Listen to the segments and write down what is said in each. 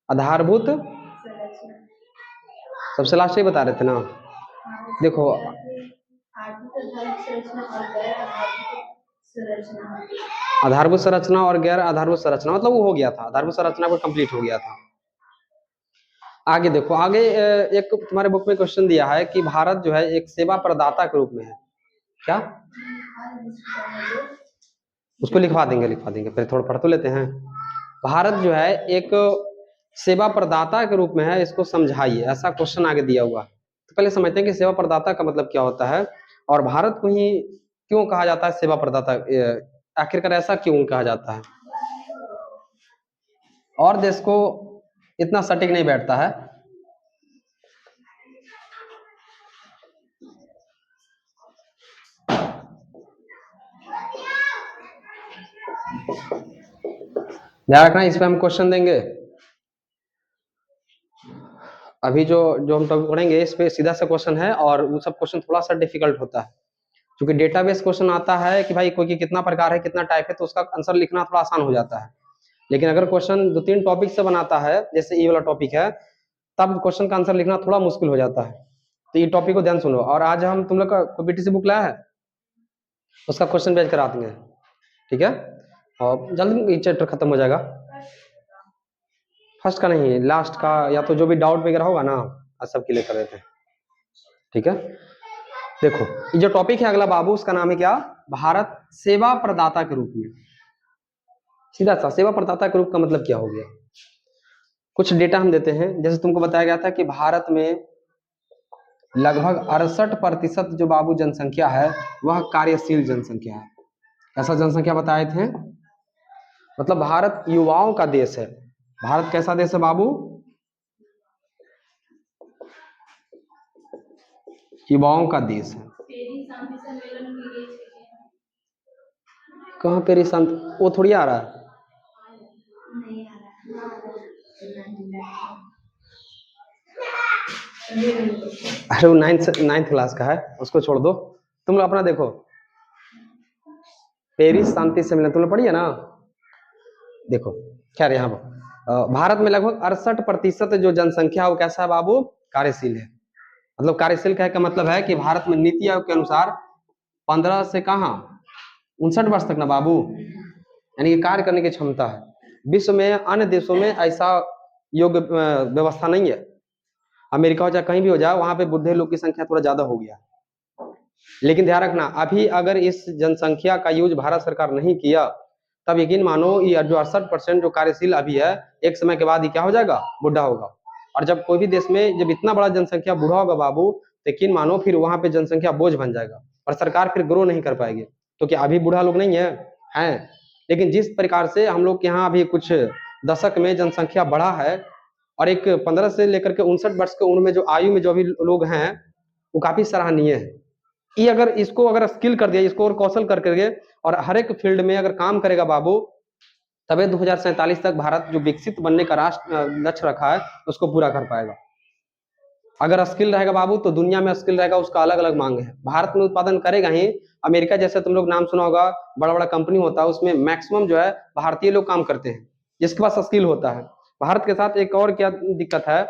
आधारभूत, सबसे लास्ट ही बता रहे थे ना। देखो आधारभूत संरचना और गैर आधारभूत संरचना, मतलब वो हो गया था, आधारभूत संरचना को कंप्लीट हो गया था। आगे देखो, आगे एक तुम्हारे बुक में क्वेश्चन दिया है कि भारत जो है एक सेवा प्रदाता के रूप में है। क्या? उसको लिखवा देंगे, फिर थोड़ा पढ़ तो लेते हैं। भारत जो है एक सेवा प्रदाता के रूप में है, इसको समझाइए, ऐसा क्वेश्चन आगे दिया हुआ। तो पहले समझते हैं कि सेवा प्रदाता का मतलब क्या होता है, और भारत को ही क्यों कहा जाता है सेवा प्रदाता, आखिरकार ऐसा क्यों कहा जाता है। और देश को इतना सटीक नहीं बैठता है। ध्यान रखना, इस पे हम क्वेश्चन देंगे। अभी जो हम टॉपिक पढ़ेंगे इस पे सीधा सा क्वेश्चन है, और वो सब क्वेश्चन थोड़ा सा डिफिकल्ट होता है, क्योंकि डेटाबेस क्वेश्चन आता है कि भाई कोई कितना प्रकार है, कितना टाइप है, तो उसका आंसर लिखना थोड़ा आसान हो जाता है। लेकिन अगर क्वेश्चन 2-3 टॉपिक से बनाता है, जैसे ये वाला टॉपिक है, तब क्वेश्चन का आंसर लिखना थोड़ा मुश्किल हो जाता है। तो ये टॉपिक को ध्यान सुनो। और आज हम तुम लोग का बीटीसी बुक लाया है, उसका क्वेश्चन पेज करा देंगे, ठीक है। और जल्दी ये चैप्टर खत्म हो जाएगा। फर्स्ट का नहीं, लास्ट का, या तो जो भी डाउट वगैरह होगा ना, आज सब क्लियर कर रहे थे, ठीक है। देखो ये जो टॉपिक है अगला बाबू, उसका नाम है क्या? भारत सेवा प्रदाता के रूप में। सीधा सा सेवा प्रदाता के रूप का मतलब क्या हो गया। कुछ डेटा हम देते हैं, जैसे तुमको बताया गया था कि भारत में लगभग 68% जो बाबू जनसंख्या है वह कार्यशील जनसंख्या है। ऐसा जनसंख्या बताए थे, मतलब भारत युवाओं का देश है। भारत कैसा देश है बाबू? युवाओं का देश है। कहाँ पेरिस शांति, वो थोड़ी आ रहा है। अरे वो नाइन्थ क्लास का है, उसको छोड़ दो। तुम लोग अपना देखो, पेरिस शांति सम्मेलन तुमने पढ़ी है ना। देखो खैर, यहाँ भारत में लगभग 68% जो जनसंख्या है वो कैसा है बाबू? कार्यशील है। मतलब कार्यशील का मतलब है कि भारत में नीति आयोग के अनुसार 15 से कहाँ 59 वर्ष तक ना बाबू, यानी कि कार्य करने की क्षमता है। विश्व में अन्य देशों में ऐसा योग्य व्यवस्था नहीं है। अमेरिका हो चाहे कहीं भी हो जाए, वहां पे बुढ़े लोग की संख्या थोड़ा ज्यादा हो गया। लेकिन ध्यान रखना, अभी अगर इस जनसंख्या का यूज भारत सरकार नहीं किया, तब यकीन मानो ये जो 68% जो कार्यशील अभी है, एक समय के बाद ये क्या हो जाएगा? बुढ़ा होगा। और जब कोई भी देश में जब इतना बड़ा जनसंख्या बूढ़ा होगा बाबू, तो यकीन मानो फिर वहां पे जनसंख्या बोझ बन जाएगा, और सरकार फिर ग्रो नहीं कर पाएगी। तो क्या अभी बूढ़ा लोग नहीं है? हैं। लेकिन जिस प्रकार से हम लोग के यहाँ अभी कुछ दशक में जनसंख्या बढ़ा है, और एक 15 से लेकर के 59 वर्ष के उम्र में जो आयु में जो अभी लोग हैं, वो काफी सराहनीय है। ये अगर इसको अगर स्किल कर दिया, इसको और कौशल करके, और हर एक फील्ड में अगर काम करेगा बाबू, तबे 2047 तक भारत जो विकसित बनने का राष्ट्र लक्ष्य रखा है उसको पूरा कर पाएगा। अगर स्किल रहेगा बाबू, तो दुनिया में स्किल रहेगा, उसका अलग अलग मांग है। भारत में उत्पादन करेगा ही। अमेरिका जैसे तुम लोग नाम सुना होगा, बड़ा बड़ा कंपनी होता है, उसमें मैक्सिमम जो है भारतीय लोग काम करते हैं, जिसके पास स्किल होता है। भारत के साथ एक और क्या दिक्कत है,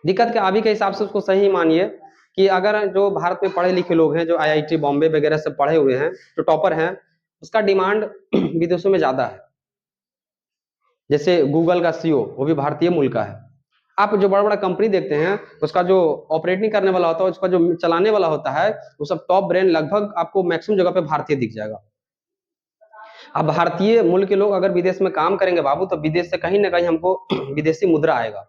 दिक्कत के अभी के हिसाब से उसको सही मानिए कि अगर जो भारत में पढ़े लिखे लोग हैं, जो आईआईटी बॉम्बे वगैरह से पढ़े हुए हैं, जो टॉपर हैं, उसका डिमांड विदेशों में ज्यादा है। जैसे गूगल का सीईओ वो भी भारतीय मूल का है। आप जो बड़ा बड़ा कंपनी देखते हैं, उसका जो ऑपरेटिंग करने वाला होता है, उसका जो चलाने वाला होता है, वो सब टॉप ब्रेन लगभग आपको मैक्सिमम जगह पे भारतीय दिख जाएगा। अब भारतीय मूल के लोग अगर विदेश में काम करेंगे बाबू, तो विदेश से कहीं ना कहीं हमको विदेशी मुद्रा आएगा,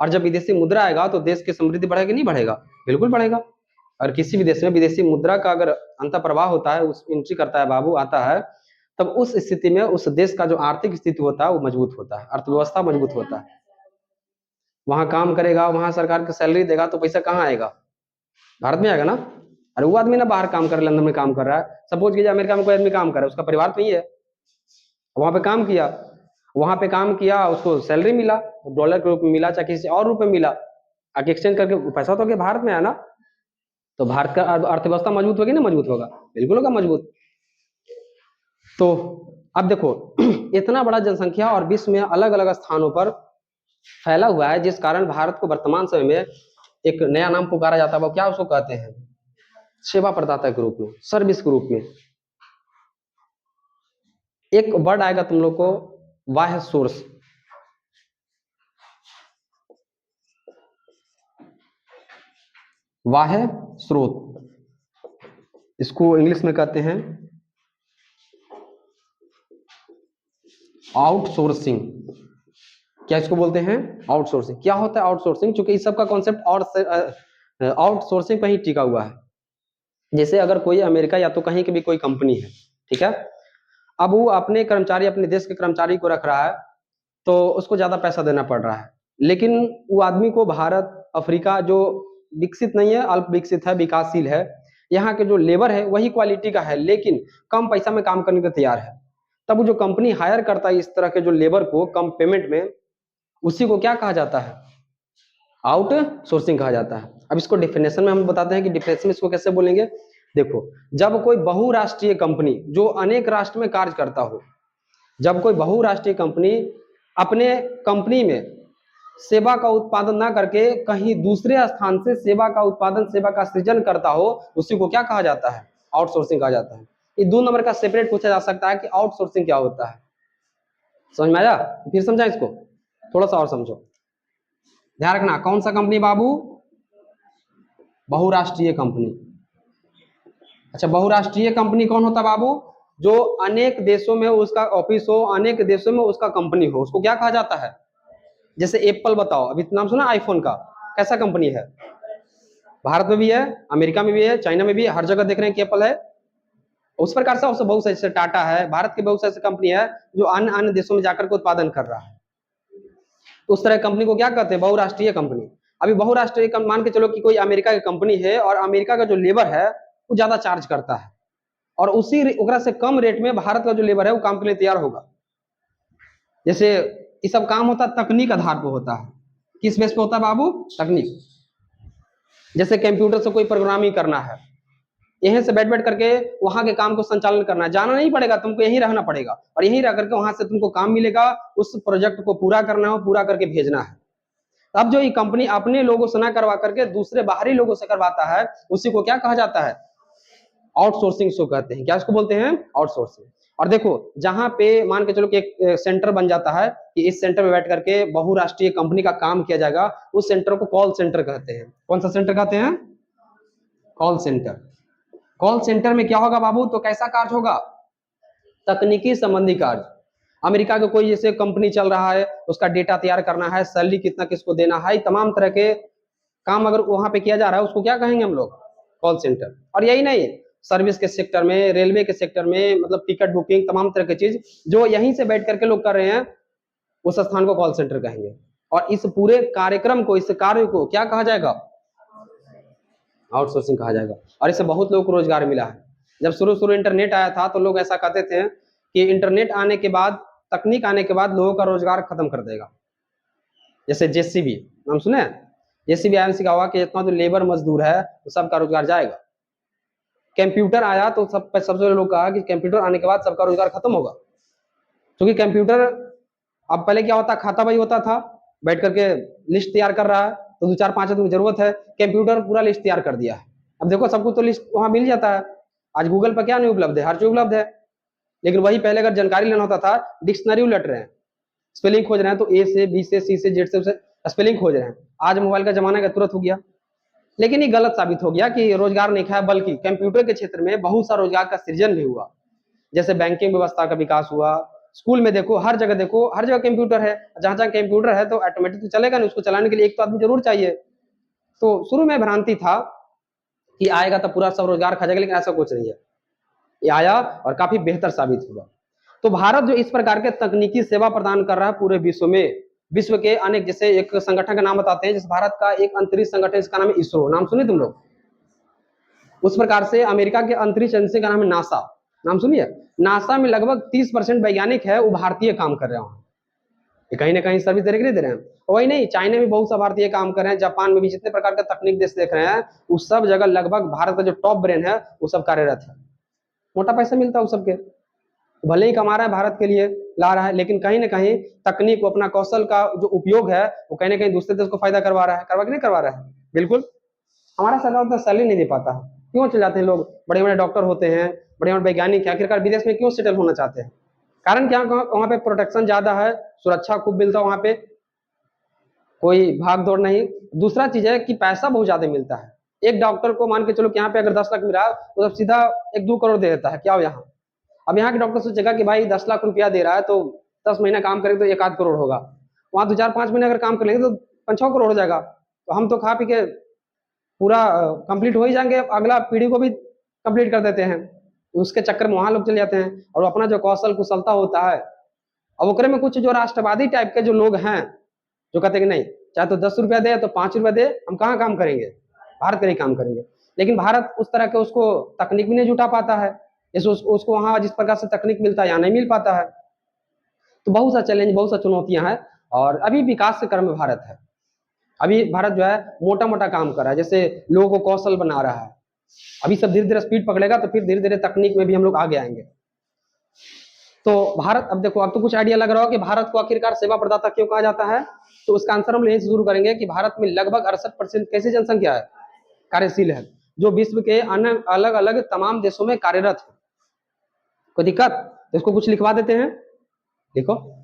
और जब विदेशी मुद्रा आएगा तो देश की समृद्धि बढ़ेगी नहीं बढ़ेगा? बिल्कुल बढ़ेगा। और किसी भी देश में विदेशी मुद्रा का अगर अंत प्रवाह होता है, उस एंट्री करता है बाबू, आता है, तब उस स्थिति में उस देश का जो आर्थिक स्थिति होता है वो मजबूत होता है, अर्थव्यवस्था मजबूत होता है। वहां काम करेगा, वहां सरकार की सैलरी देगा, तो पैसा कहाँ आएगा? भारत में आएगा ना। अरे वो आदमी ना बाहर काम कर रहा है, लंदन में काम कर रहा है, सपोज कीजिए अमेरिका में कोई आदमी काम कर रहा है, उसका परिवार तो ही है, वहां पे काम किया, उसको सैलरी मिला, डॉलर के रूप में मिला, चाहे किसी और रूप में मिला, आगे एक्सचेंज करके पैसा तो भारत में है ना। तो भारत का अर्थव्यवस्था मजबूत होगी ना? मजबूत होगा, बिल्कुल होगा मजबूत। तो अब देखो इतना बड़ा जनसंख्या और विश्व में अलग अलग स्थानों पर फैला हुआ है, जिस कारण भारत को वर्तमान समय में एक नया नाम पुकारा जाता है। वो क्या उसको कहते हैं? सेवा प्रदाता के रूप में, सर्विस के रूप में। एक वर्ड आएगा तुम लोग को, बाह्य सोर्स। बाह्य स्रोत, इसको इंग्लिश में कहते हैं आउटसोर्सिंग। क्या इसको बोलते हैं? आउटसोर्सिंग। क्या होता है आउटसोर्सिंग? क्योंकि इस सब का कॉन्सेप्ट और आउटसोर्सिंग पर ही टिका हुआ है। जैसे अगर कोई अमेरिका या तो कहीं की भी कोई कंपनी है, ठीक है, अब वो अपने कर्मचारी, अपने देश के कर्मचारी को रख रहा है, तो उसको ज्यादा पैसा देना पड़ रहा है। लेकिन वो आदमी को भारत, अफ्रीका जो विकसित नहीं है, अल्प विकसित है, विकासशील है, यहाँ के जो लेबर है वही क्वालिटी का है, लेकिन कम पैसा में काम करने को तैयार है। तब वो जो कंपनी हायर करता है इस तरह के जो लेबर को कम पेमेंट में, उसी को क्या कहा जाता है? आउटसोर्सिंग कहा जाता है। अब इसको डिफिनेशन में हम बताते हैं कि डिफिनेशन में इसको कैसे बोलेंगे। देखो, जब कोई बहुराष्ट्रीय कंपनी जो अनेक राष्ट्र में कार्य करता हो, जब कोई बहुराष्ट्रीय कंपनी अपने कंपनी में सेवा का उत्पादन ना करके कहीं दूसरे स्थान से सेवा का उत्पादन, सेवा का सृजन करता हो, उसी को क्या कहा जाता है? आउटसोर्सिंग कहा जाता है। ये 2 नंबर का सेपरेट पूछा जा सकता है कि आउटसोर्सिंग क्या होता है। समझ में आया? फिर समझा इसको, थोड़ा सा और समझो। ध्यान रखना, कौन सा कंपनी बाबू? बहुराष्ट्रीय कंपनी। अच्छा, बहुराष्ट्रीय कंपनी कौन होता बाबू? जो अनेक देशों में उसका ऑफिस हो, अनेक देशों में उसका कंपनी हो, उसको क्या कहा जाता है? जैसे एप्पल बताओ, अभी नाम सुना आईफोन का, कैसा कंपनी है? भारत में भी है, अमेरिका में भी है, चाइना में भी है, हर जगह देख रहे हैं कि एप्पल है। उस प्रकार से उससे बहुत से टाटा है, भारत की बहुत सारी कंपनी है जो अन्य अन्य देशों में जाकर के उत्पादन कर रहा है। उस तरह कंपनी को क्या कहते हैं? बहुराष्ट्रीय कंपनी। अभी बहुराष्ट्रीय मान के चलो कि कोई अमेरिका की कंपनी है और अमेरिका का जो लेबर है वो ज्यादा चार्ज करता है, और उसी ओकरा से कम रेट में भारत का जो लेबर है वो काम के लिए तैयार होगा। जैसे ये सब काम होता है तकनीक आधार पर होता है। किस बेस पे होता है बाबू? तकनीक। जैसे कंप्यूटर से कोई प्रोग्रामिंग करना है, यहीं से बैठ बैठ करके वहां के काम को संचालन करना है, जाना नहीं पड़ेगा तुमको, यहीं रहना पड़ेगा और यहीं रह करके वहां से तुमको काम मिलेगा, उस प्रोजेक्ट को पूरा करना हो, पूरा करके भेजना है। अब जो ये कंपनी अपने लोगों से ना करवा करके दूसरे बाहरी लोगों से करवाता है, उसी को क्या कहा जाता है? आउटसोर्सिंग इसको कहते हैं। क्या इसको बोलते हैं? आउटसोर्सिंग। और देखो, जहां पे मान के चलो कि एक सेंटर बन जाता है कि इस सेंटर में बैठ करके बहुराष्ट्रीय कंपनी का काम किया जाएगा, उस सेंटर को कॉल सेंटर कहते हैं। कौन सा सेंटर कहते हैं? Call centre. कॉल सेंटर में क्या होगा बाबू? तो कैसा कार्य होगा? तकनीकी संबंधी कार्य। अमेरिका का कोई जैसे कंपनी चल रहा है, उसका डेटा तैयार करना है, सैलरी कितना किसको देना है, तमाम तरह के काम अगर वहां पे किया जा रहा है, उसको क्या कहेंगे हम लोग? Call centre. और यही नहीं, सर्विस के सेक्टर में, रेलवे के सेक्टर में, मतलब टिकट बुकिंग, तमाम तरह की चीज जो यहीं से बैठ करके लोग कर रहे हैं, उस स्थान को कॉल सेंटर कहेंगे। और इस पूरे कार्यक्रम को, इस कार्य को क्या कहा जाएगा? आउटसोर्सिंग कहा जाएगा। और इससे बहुत लोगों को रोजगार मिला है। जब शुरू शुरू इंटरनेट आया था तो लोग ऐसा कहते थे कि इंटरनेट आने के बाद, तकनीक आने के बाद लोगों का रोजगार खत्म कर देगा। जैसे जेसीबी नाम सुने? जेसीबी आने से क्या हुआ कि जितना जो लेबर मजदूर है तो सबका रोजगार जाएगा। कंप्यूटर आया तो सबसे लोग कहा कि कंप्यूटर आने के बाद सबका रोजगार खत्म होगा, क्योंकि कंप्यूटर, अब पहले क्या होता, खाता भाई होता था, बैठ करके लिस्ट तैयार कर रहा है तो 2 4 5 आदमी की जरूरत है, कंप्यूटर पूरा लिस्ट तैयार कर दिया है। अब देखो सबको तो लिस्ट वहां मिल जाता है। आज गूगल पर क्या नहीं उपलब्ध है? हर चीज उपलब्ध है। लेकिन वही पहले अगर जानकारी लेना होता था, डिक्शनरी उलट रहे हैं, स्पेलिंग खोज रहे हैं, तो ए से बी से सी से जेड से स्पेलिंग खोज रहे हैं। आज मोबाइल का जमाना का तुरंत हो गया। लेकिन ये गलत साबित हो गया कि रोजगार नहीं खाया, बल्कि कंप्यूटर के क्षेत्र में बहुत सा रोजगार का सृजन भी हुआ। जैसे बैंकिंग व्यवस्था का विकास हुआ, स्कूल में देखो, हर जगह देखो, हर जगह कंप्यूटर है। जहां जहां कंप्यूटर है तो ऑटोमेटिक तो चलेगा नहीं, उसको चलाने के लिए एक तो आदमी जरूर चाहिए। तो शुरू में भ्रांति था कि आएगा तो पूरा सब रोजगार खा जाएगा, लेकिन ऐसा कुछ नहीं है। ये आया और काफी बेहतर साबित हुआ। तो भारत जो इस प्रकार के तकनीकी सेवा प्रदान कर रहा है पूरे विश्व में, विश्व के अनेक, जैसे एक संगठन का नाम बताते हैं, जैसे भारत का एक अंतरिक्ष संगठन, इसका नाम है इसरो, नाम सुने तुम लोग? उस प्रकार से अमेरिका के अंतरिक्ष एजेंसी का नाम है नासा, नाम सुनिए? नासा में लगभग 30% वैज्ञानिक है वो भारतीय काम कर रहे हैं, कहीं ना कहीं सर्विस दे रहे दे रहे हैं। वही नहीं, चाइना में बहुत सा भारतीय काम कर रहे हैं, जापान में भी, जितने प्रकार का तकनीक देश देख रहे हैं, उस सब जगह लगभग भारत का जो टॉप ब्रेन है वो सब कार्यरत है। मोटा पैसा मिलता है उस सबके। भले ही कमा रहा है, भारत के लिए ला रहा है, लेकिन कहीं ना कहीं तकनीक को, अपना कौशल का जो उपयोग है वो कहीं ना कहीं दूसरे देश को फायदा करवा रहा है, करवा के नहीं करवा रहा है? बिल्कुल। हमारा सरकार उतना सैलरी नहीं दे पाता है, क्यों चले जाते हैं लोग, बड़े बड़े डॉक्टर होते हैं, बड़े बड़े वैज्ञानिक हैं, आखिरकार विदेश में क्यों सेटल होना चाहते हैं? कारण क्या, वहां पे प्रोटेक्शन ज्यादा है, सुरक्षा खूब मिलता है वहां पे, कोई भाग दौड़ नहीं। दूसरा चीज है कि पैसा बहुत ज्यादा मिलता है। एक डॉक्टर को मान के चलो कि यहाँ पे अगर 10 लाख मिला तो सीधा 1-2 करोड़ दे देता है, क्या हो यहाँ। अब यहाँ के डॉक्टर सोचेगा कि भाई 10 लाख रुपया दे रहा है तो 10 महीना काम करेंगे तो 1-8 करोड़ होगा, वहां 2-4-5 महीने अगर काम कर लेंगे तो 5-6 करोड़ हो जाएगा, तो हम तो खा पी के पूरा कंप्लीट हो ही जाएंगे, अगला पीढ़ी को भी कंप्लीट कर देते हैं। उसके चक्कर में वहां लोग चले जाते हैं, और अपना जो कौशल कुशलता होता है, अब ओकरे में कुछ जो राष्ट्रवादी टाइप के जो लोग हैं, जो कहते हैं कि नहीं, चाहे तो 10 रुपया दे तो 5 रुपया दे, हम कहाँ काम करेंगे, भारत के लिए काम करेंगे। लेकिन भारत उस तरह के उसको तकनीक भी नहीं जुटा पाता है, उसको वहां जिस प्रकार से तकनीक मिलता है यहाँ नहीं मिल पाता है। तो बहुत सा चैलेंज, बहुत सा चुनौतियां हैं, और अभी विकास के क्रम में भारत है। अभी भारत जो है मोटा मोटा काम कर रहा है, जैसे लोगों को कौशल बना रहा है। अभी सब धीरे धीरे स्पीड पकड़ेगा तो फिर धीरे धीरे तकनीक में भी हम लोग आगे आएंगे। तो भारत, अब देखो, अब तो कुछ आइडिया लग रहा हो कि भारत को आखिरकार सेवा प्रदाता क्यों कहा जाता है। तो उसका आंसर हम यहीं से शुरू करेंगे कि भारत में लगभग 68% कैसी जनसंख्या है, कार्यशील है, जो विश्व के अन्य अलग अलग तमाम देशों में कार्यरत है। कोई दिक्कत? इसको कुछ लिखवा देते हैं, देखो।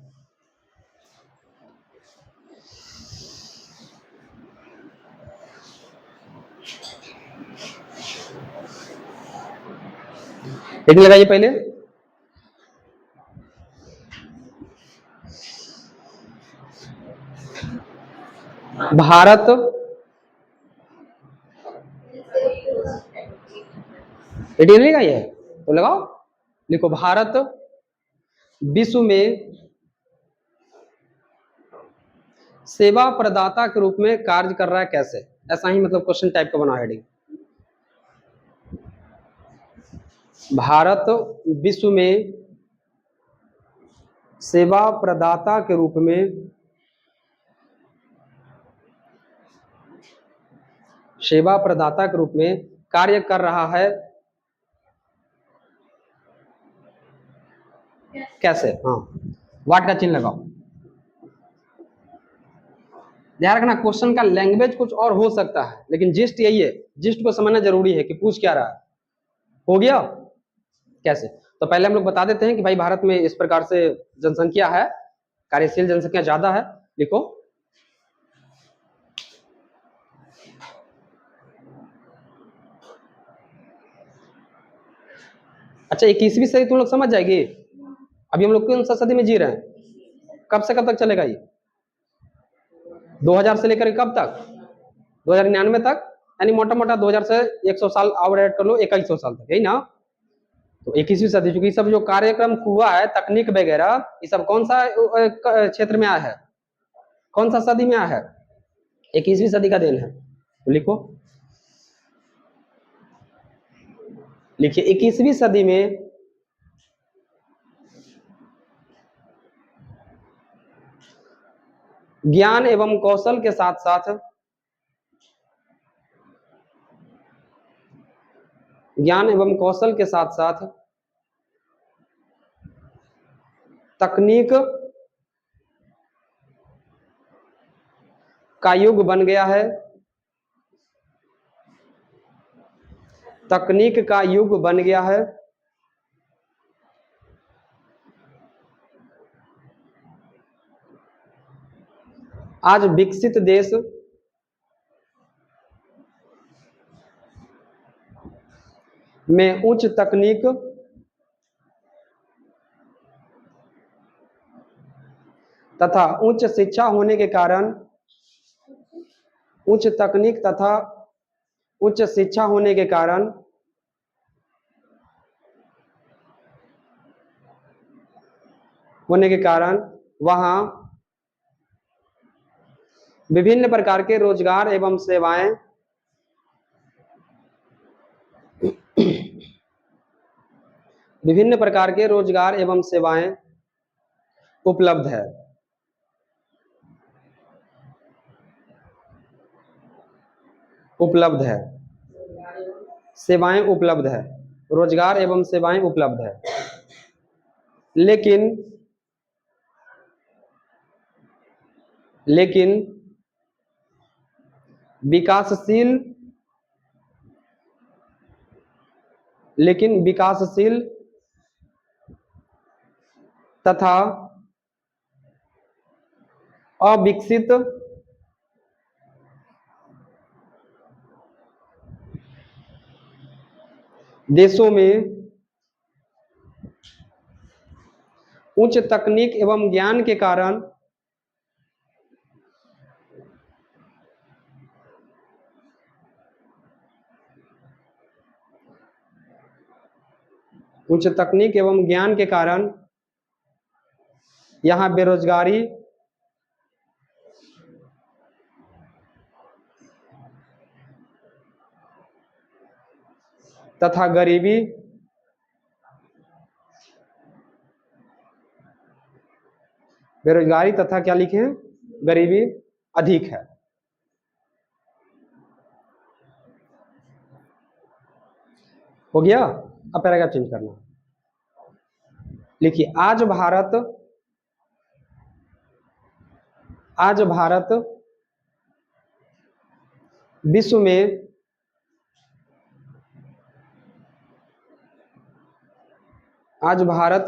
एक लगाइए पहले, भारत एटीन लगाइए है तो लगाओ, लिखो भारत विश्व में सेवा प्रदाता के रूप में कार्य कर रहा है कैसे, ऐसा ही मतलब क्वेश्चन टाइप का बना हेडिंग। भारत विश्व में सेवा प्रदाता के रूप में, सेवा प्रदाता के रूप में कार्य कर रहा है कैसे। हाँ, वाट का चिन्ह लगाओ। ध्यान रखना क्वेश्चन का लैंग्वेज कुछ और हो सकता है, लेकिन जिस्ट यही है, जिस्ट को समझना जरूरी है कि पूछ क्या रहा है। हो गया कैसे? तो पहले हम लोग बता देते हैं कि भाई भारत में इस प्रकार से जनसंख्या है, कार्यशील जनसंख्या ज्यादा है, लिखो। अच्छा, 21वीं सदी तुम लोग समझ जाएगी। अभी हम लोग कौन सा सदी में जी रहे हैं, कब से कब तक चलेगा ये? 2000 से लेकर कब तक? 2099 तक, यानी मोटा मोटा 2000 से 100 साल और ऐड कर लो, 2100 साल तक, यही ना। तो 21वीं सदी, चूंकि सब जो कार्यक्रम हुआ है, तकनीक वगैरह, ये सब कौन सा क्षेत्र में आया है, कौन सा सदी में आया है? 21वीं सदी का देन है। तो लिखो, लिखिए 21वीं सदी में ज्ञान एवं कौशल के साथ साथ, ज्ञान एवं कौशल के साथ साथ तकनीक का युग बन गया है, तकनीक का युग बन गया है। आज विकसित देश में उच्च तकनीक तथा उच्च शिक्षा होने के कारण, उच्च तकनीक तथा उच्च शिक्षा होने के कारण वहां विभिन्न प्रकार के रोजगार एवं सेवाएं विभिन्न प्रकार के रोजगार एवं सेवाएं उपलब्ध है। उपलब्ध है, सेवाएं उपलब्ध है, रोजगार एवं सेवाएं उपलब्ध है। लेकिन लेकिन विकासशील लेकिन विकासशील तथा अविकसित देशों में उच्च तकनीक एवं ज्ञान के कारण उच्च तकनीक एवं ज्ञान के कारण यहाँ बेरोजगारी तथा गरीबी बेरोजगारी तथा क्या लिखे हैं, गरीबी अधिक है। हो गया। अब पैराग्राफ चेंज करना। लिखिए, आज भारत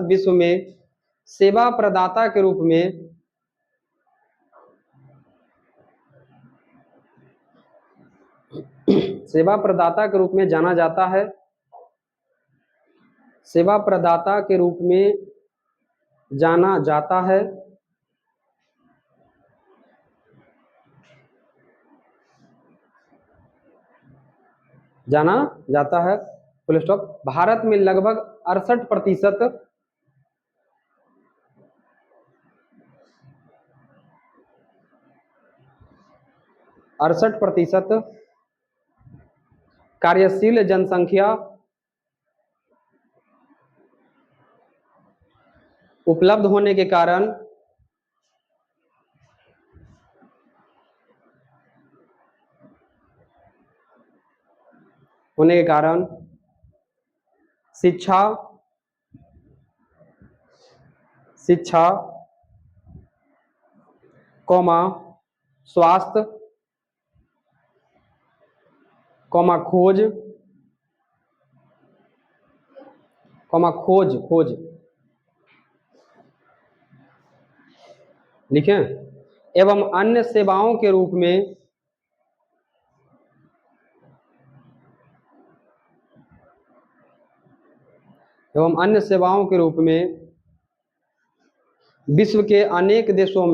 विश्व में सेवा प्रदाता के रूप में जाना जाता है। सेवा प्रदाता के रूप में जाना जाता है। Full stop. भारत में लगभग 68% कार्यशील जनसंख्या उपलब्ध होने के कारण शिक्षा, स्वास्थ्य, खोज लिखें, एवं अन्य सेवाओं के रूप में विश्व के अनेक देशों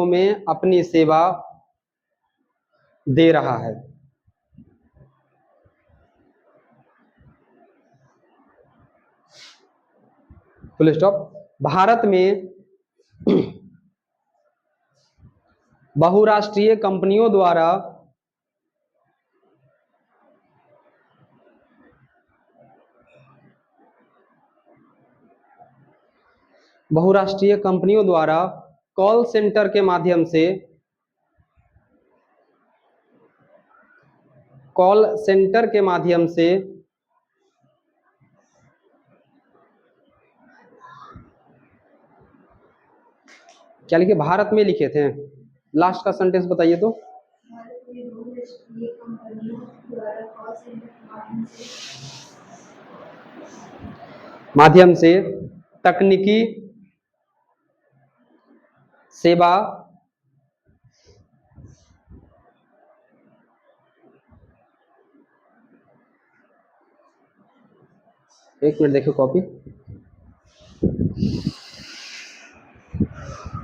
में अपनी सेवा दे रहा है। Full stop. भारत में बहुराष्ट्रीय कंपनियों द्वारा कॉल सेंटर के माध्यम से क्या लिखे, भारत में लिखे थे। लास्ट का सेंटेंस बताइए तो। माध्यम से तकनीकी सेवा एक मिनट देखो कॉपी।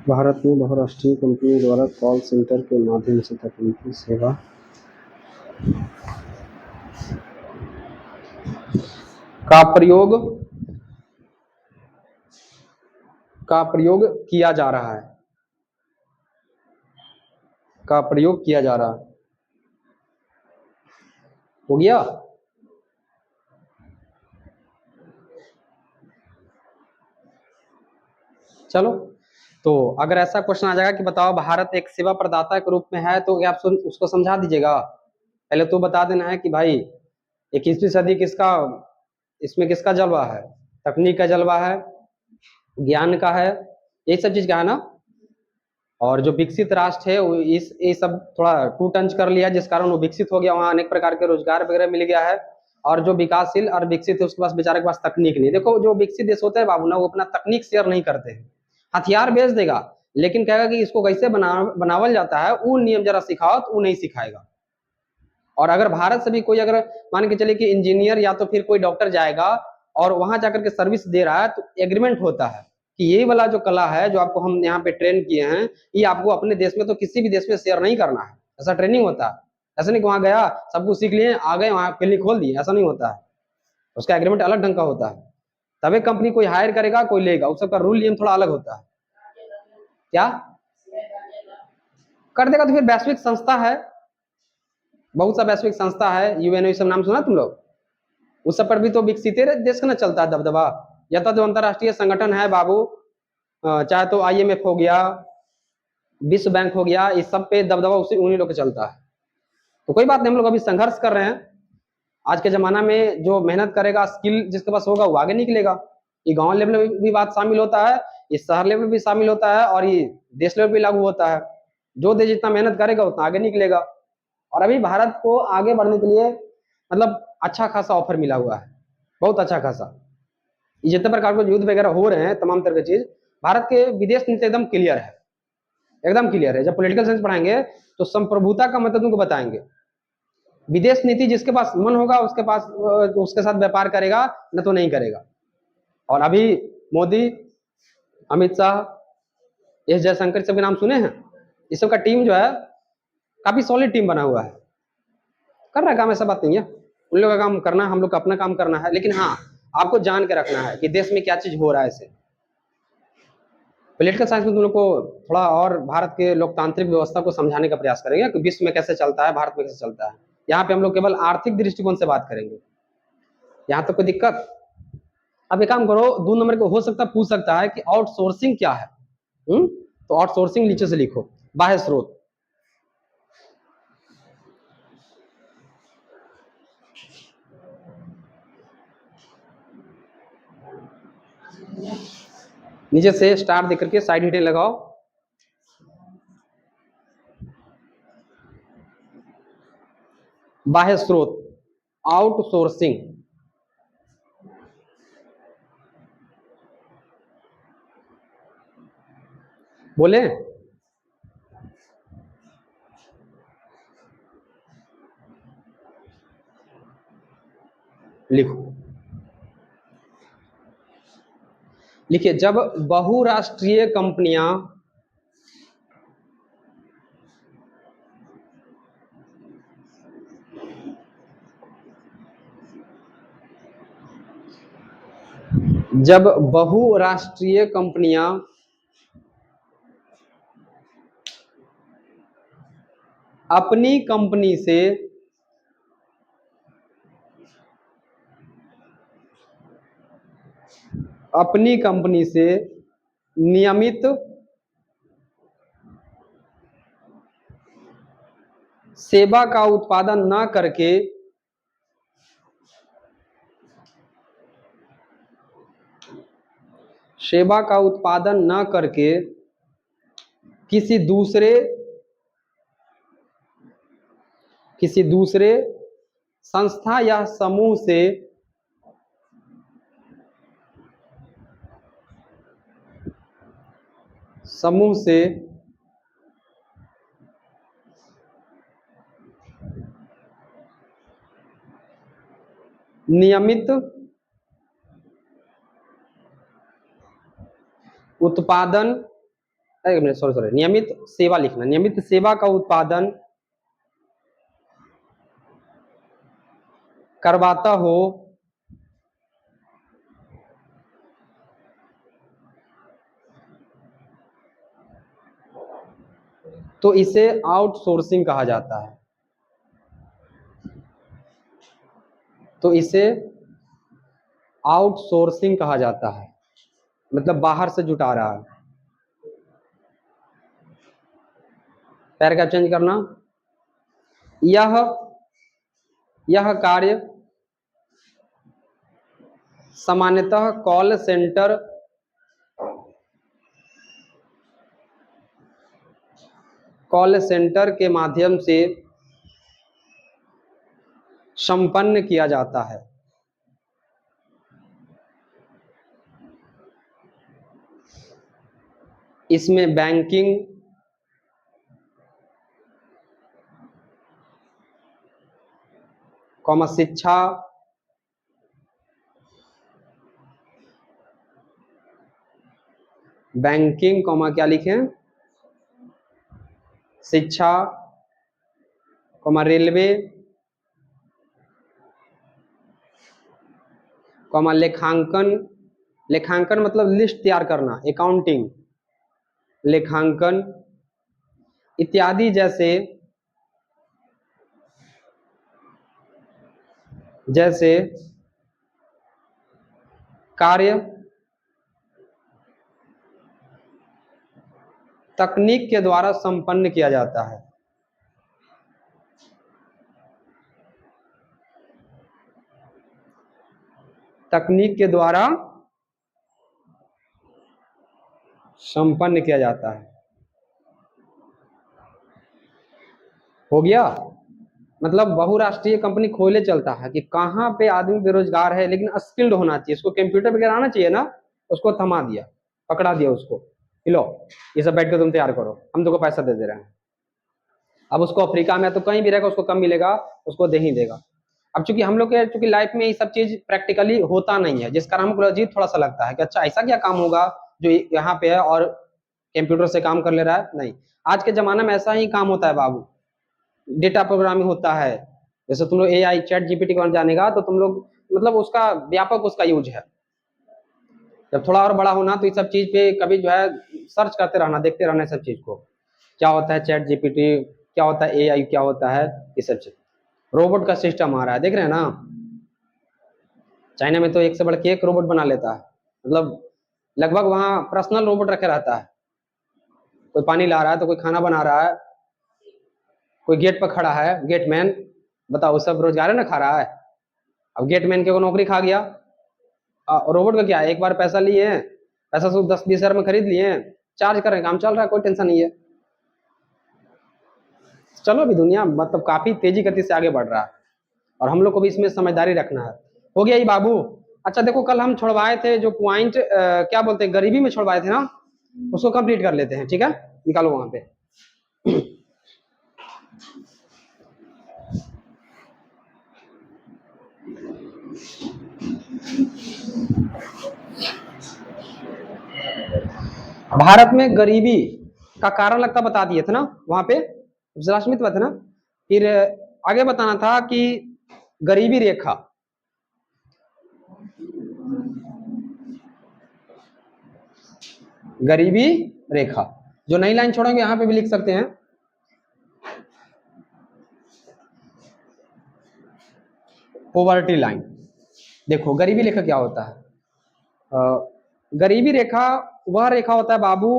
भारत में बहुराष्ट्रीय कंपनियों द्वारा कॉल सेंटर के माध्यम से तकनीकी सेवा का प्रयोग किया जा रहा है। हो गया। चलो, तो अगर ऐसा क्वेश्चन आ जाएगा कि बताओ भारत एक सेवा प्रदाता के रूप में है, तो क्या आप उसको समझा दीजिएगा। पहले तो बता देना है कि भाई 21वीं सदी किसका, इसमें किसका जलवा है, तकनीक का जलवा है, ज्ञान का है, यही सब चीज का है ना। और जो विकसित राष्ट्र है वो इस ये सब थोड़ा टू टंच कर लिया, जिस कारण वो विकसित हो गया, वहाँ अनेक प्रकार के रोजगार वगैरह मिल गया है। और जो विकासशील और विकसित है उसके पास बेचारे के पास तकनीक नहीं। देखो जो विकसित देश होते हैं बाबू ना, वो अपना तकनीक शेयर नहीं करते हैं, हथियार बेच देगा, लेकिन कहेगा कि इसको कैसे बनावल जाता है वो नियम जरा सिखाओ, तो वो नहीं सिखाएगा। और अगर भारत से भी कोई अगर मान के चले कि इंजीनियर या तो फिर कोई डॉक्टर जाएगा और वहां जाकर के सर्विस दे रहा है, तो एग्रीमेंट होता है कि ये वाला जो कला है जो आपको हम यहाँ पे ट्रेन किए हैं, ये आपको अपने देश में तो किसी भी देश में शेयर नहीं करना है। ऐसा ट्रेनिंग होता है। ऐसा नहीं कि वहां गया सब कुछ सीख लिए आ गए वहां क्लिनिक खोल दिए, ऐसा नहीं होता है। उसका एग्रीमेंट अलग ढंग का होता है, तभी कंपनी कोई हायर करेगा कोई लेगा, उस सबका रूल नियम थोड़ा अलग होता है। क्या कर देगा? तो फिर वैश्विक संस्था है, बहुत सा वैश्विक संस्था है, यूएनओ, सब नाम सुना तुम लोग? उस सब पर भी तो विकसित देश का ना चलता है दबदबा। या तो जो अंतरराष्ट्रीय संगठन है बाबू, चाहे तो आईएमएफ हो गया, विश्व बैंक हो गया, इस सब पे दबदबा उसी उन्हीं लोग का चलता है। तो कोई बात नहीं, हम लोग अभी संघर्ष कर रहे हैं। आज के जमाना में जो मेहनत करेगा, स्किल जिसके पास होगा वो आगे निकलेगा। ये गांव लेवल में भी बात शामिल होता है, ये शहर लेवल भी शामिल होता है, और ये देश लेवल भी लागू होता है। जो देश जितना मेहनत करेगा उतना आगे निकलेगा। और अभी भारत को आगे बढ़ने के लिए मतलब अच्छा खासा ऑफर मिला हुआ है, बहुत अच्छा खासा। जितने प्रकार के युद्ध वगैरह हो रहे हैं, तमाम तरह की चीज, भारत के विदेश नीति एकदम क्लियर है, एकदम क्लियर है। जब पॉलिटिकल साइंस पढ़ाएंगे तो संप्रभुता का मतलब तुमको बताएंगे। विदेश नीति जिसके पास मन होगा उसके पास उसके साथ व्यापार करेगा, न तो नहीं करेगा। और अभी मोदी, अमित शाह, एस जयशंकर सबके नाम सुने हैं। इस सब का टीम जो है काफी सॉलिड टीम बना हुआ है, कर रहा है काम, ऐसा बात नहीं है। उन लोगों का काम करना है, हम लोग का अपना काम करना है। लेकिन हाँ, आपको जान के रखना है कि देश में क्या चीज हो रहा है। ऐसे पॉलिटिकल साइंस में तुम लोग को थोड़ा और भारत के लोकतांत्रिक व्यवस्था को समझाने का प्रयास करेंगे कि विश्व में कैसे चलता है, भारत में कैसे चलता है। यहाँ पे हम लोग केवल आर्थिक दृष्टिकोण से बात करेंगे। यहाँ तक कोई दिक्कत? अब एक काम करो, 2 नंबर को हो सकता पूछ सकता है कि आउटसोर्सिंग क्या है। तो आउटसोर्सिंग नीचे से लिखो, बाह्य स्रोत। नीचे से स्टार देख करके साइड हेडिंग लगाओ। बाह्य स्रोत, आउटसोर्सिंग। बोले लिखो, लिखिए। जब बहुराष्ट्रीय कंपनियां जब बहुराष्ट्रीय कंपनियां अपनी कंपनी से नियमित सेवा का उत्पादन न करके किसी दूसरे संस्था या समूह से नियमित उत्पादन, सॉरी नियमित सेवा लिखना, नियमित सेवा का उत्पादन करवाता हो तो इसे आउटसोर्सिंग कहा जाता है। तो इसे आउटसोर्सिंग कहा जाता है, मतलब बाहर से जुटा रहा है। पैराग्राफ चेंज करना, यह कार्य सामान्यतः कॉल सेंटर के माध्यम से संपन्न किया जाता है। इसमें बैंकिंग, शिक्षा, बैंकिंग क्या लिखें, शिक्षा, रेलवे, लेखांकन मतलब लिस्ट तैयार करना, अकाउंटिंग, लेखांकन इत्यादि जैसे कार्य तकनीक के द्वारा संपन्न किया जाता है। तकनीक के द्वारा संपन्न किया जाता है। हो गया। मतलब बहुराष्ट्रीय कंपनी खोले चलता है कि कहाँ पे आदमी बेरोजगार है लेकिन स्किल्ड होना चाहिए, उसको कंप्यूटर वगैरह आना चाहिए ना, उसको थमा दिया, पकड़ा दिया उसको, लो ये सब बैठ कर तुम तैयार करो, हम तुमको पैसा दे रहे हैं। अब उसको अफ्रीका में तो कहीं भी रहेगा उसको कम मिलेगा, उसको दे ही देगा। अब चूंकि हम लोग के चूंकि लाइफ में ये सब चीज प्रैक्टिकली होता नहीं है, जिस कारण हमको अजीब थोड़ा सा लगता है कि अच्छा ऐसा क्या काम होगा जो यहाँ पे है और कंप्यूटर से काम कर ले रहा है। नहीं, आज के जमाने में ऐसा ही काम होता है बाबू, डेटा प्रोग्रामिंग होता है। जैसे तुम लोग AI चैट GPT को जानेगा तो तुम लोग मतलब उसका व्यापक उसका यूज है। जब थोड़ा और बड़ा होना तो इस सब चीज पे कभी जो है सर्च करते रहना, देखते रहना सब चीज को, क्या होता है चैट GPT, क्या होता है AI, क्या होता है ये सब चीज। रोबोट का सिस्टम आ रहा है, देख रहे हैं ना, चाइना में तो एक से बढ़ के एक रोबोट बना लेता है, मतलब लगभग वहां पर्सनल रोबोट रखे रहता है। कोई पानी ला रहा है तो कोई खाना बना रहा है, कोई गेट पर खड़ा है, गेटमैन, बताओ सब रोजगार है ना खा रहा है। अब गेटमैन के को नौकरी खा गया, रोबोट का क्या है, एक बार पैसा लिए, पैसा सब 10-20 हजार में खरीद लिए, चार्ज कर रहे हैं, काम चल रहा है, कोई टेंशन नहीं है। चलो अभी दुनिया मतलब काफी तेजी गति से आगे बढ़ रहा है और हम लोग को भी इसमें समझदारी रखना है। हो गया ये बाबू। अच्छा देखो, कल हम छोड़वाए थे जो पॉइंट क्या बोलते हैं, गरीबी में छोड़वाए थे ना, उसको कंप्लीट कर लेते हैं, ठीक है, निकालो वहां पे। भारत में गरीबी का कारण लगता बता दिए थे ना वहां पे, लास्ट थे ना। फिर आगे बताना था कि गरीबी रेखा, गरीबी रेखा जो नई लाइन छोड़ेंगे यहां पे भी लिख सकते हैं, पॉवर्टी लाइन। देखो गरीबी रेखा क्या होता है, गरीबी रेखा वह रेखा होता है बाबू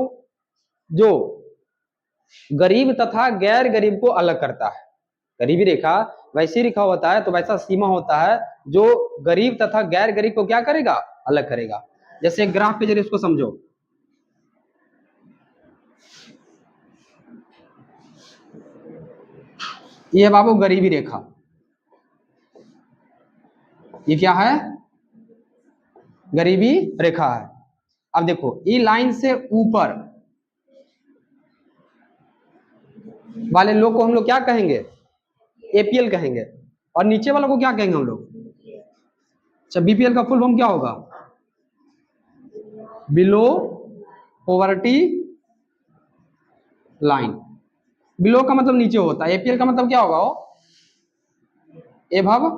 जो गरीब तथा गैर गरीब को अलग करता है। गरीबी रेखा वैसी रेखा होता है, तो वैसा सीमा होता है जो गरीब तथा गैर गरीब को क्या करेगा, अलग करेगा। जैसे ग्राफ के जरिए इसको समझो, ये है बाबू गरीबी रेखा, ये क्या है, गरीबी रेखा है। अब देखो ई लाइन से ऊपर वाले लोग को हम लोग क्या कहेंगे, APL कहेंगे, और नीचे वालों को क्या कहेंगे हम लोग, अच्छा BPL का फुल फॉर्म क्या होगा, बिलो पॉवर्टी लाइन। बिलो का मतलब नीचे होता है, APL का मतलब क्या होगा, एबव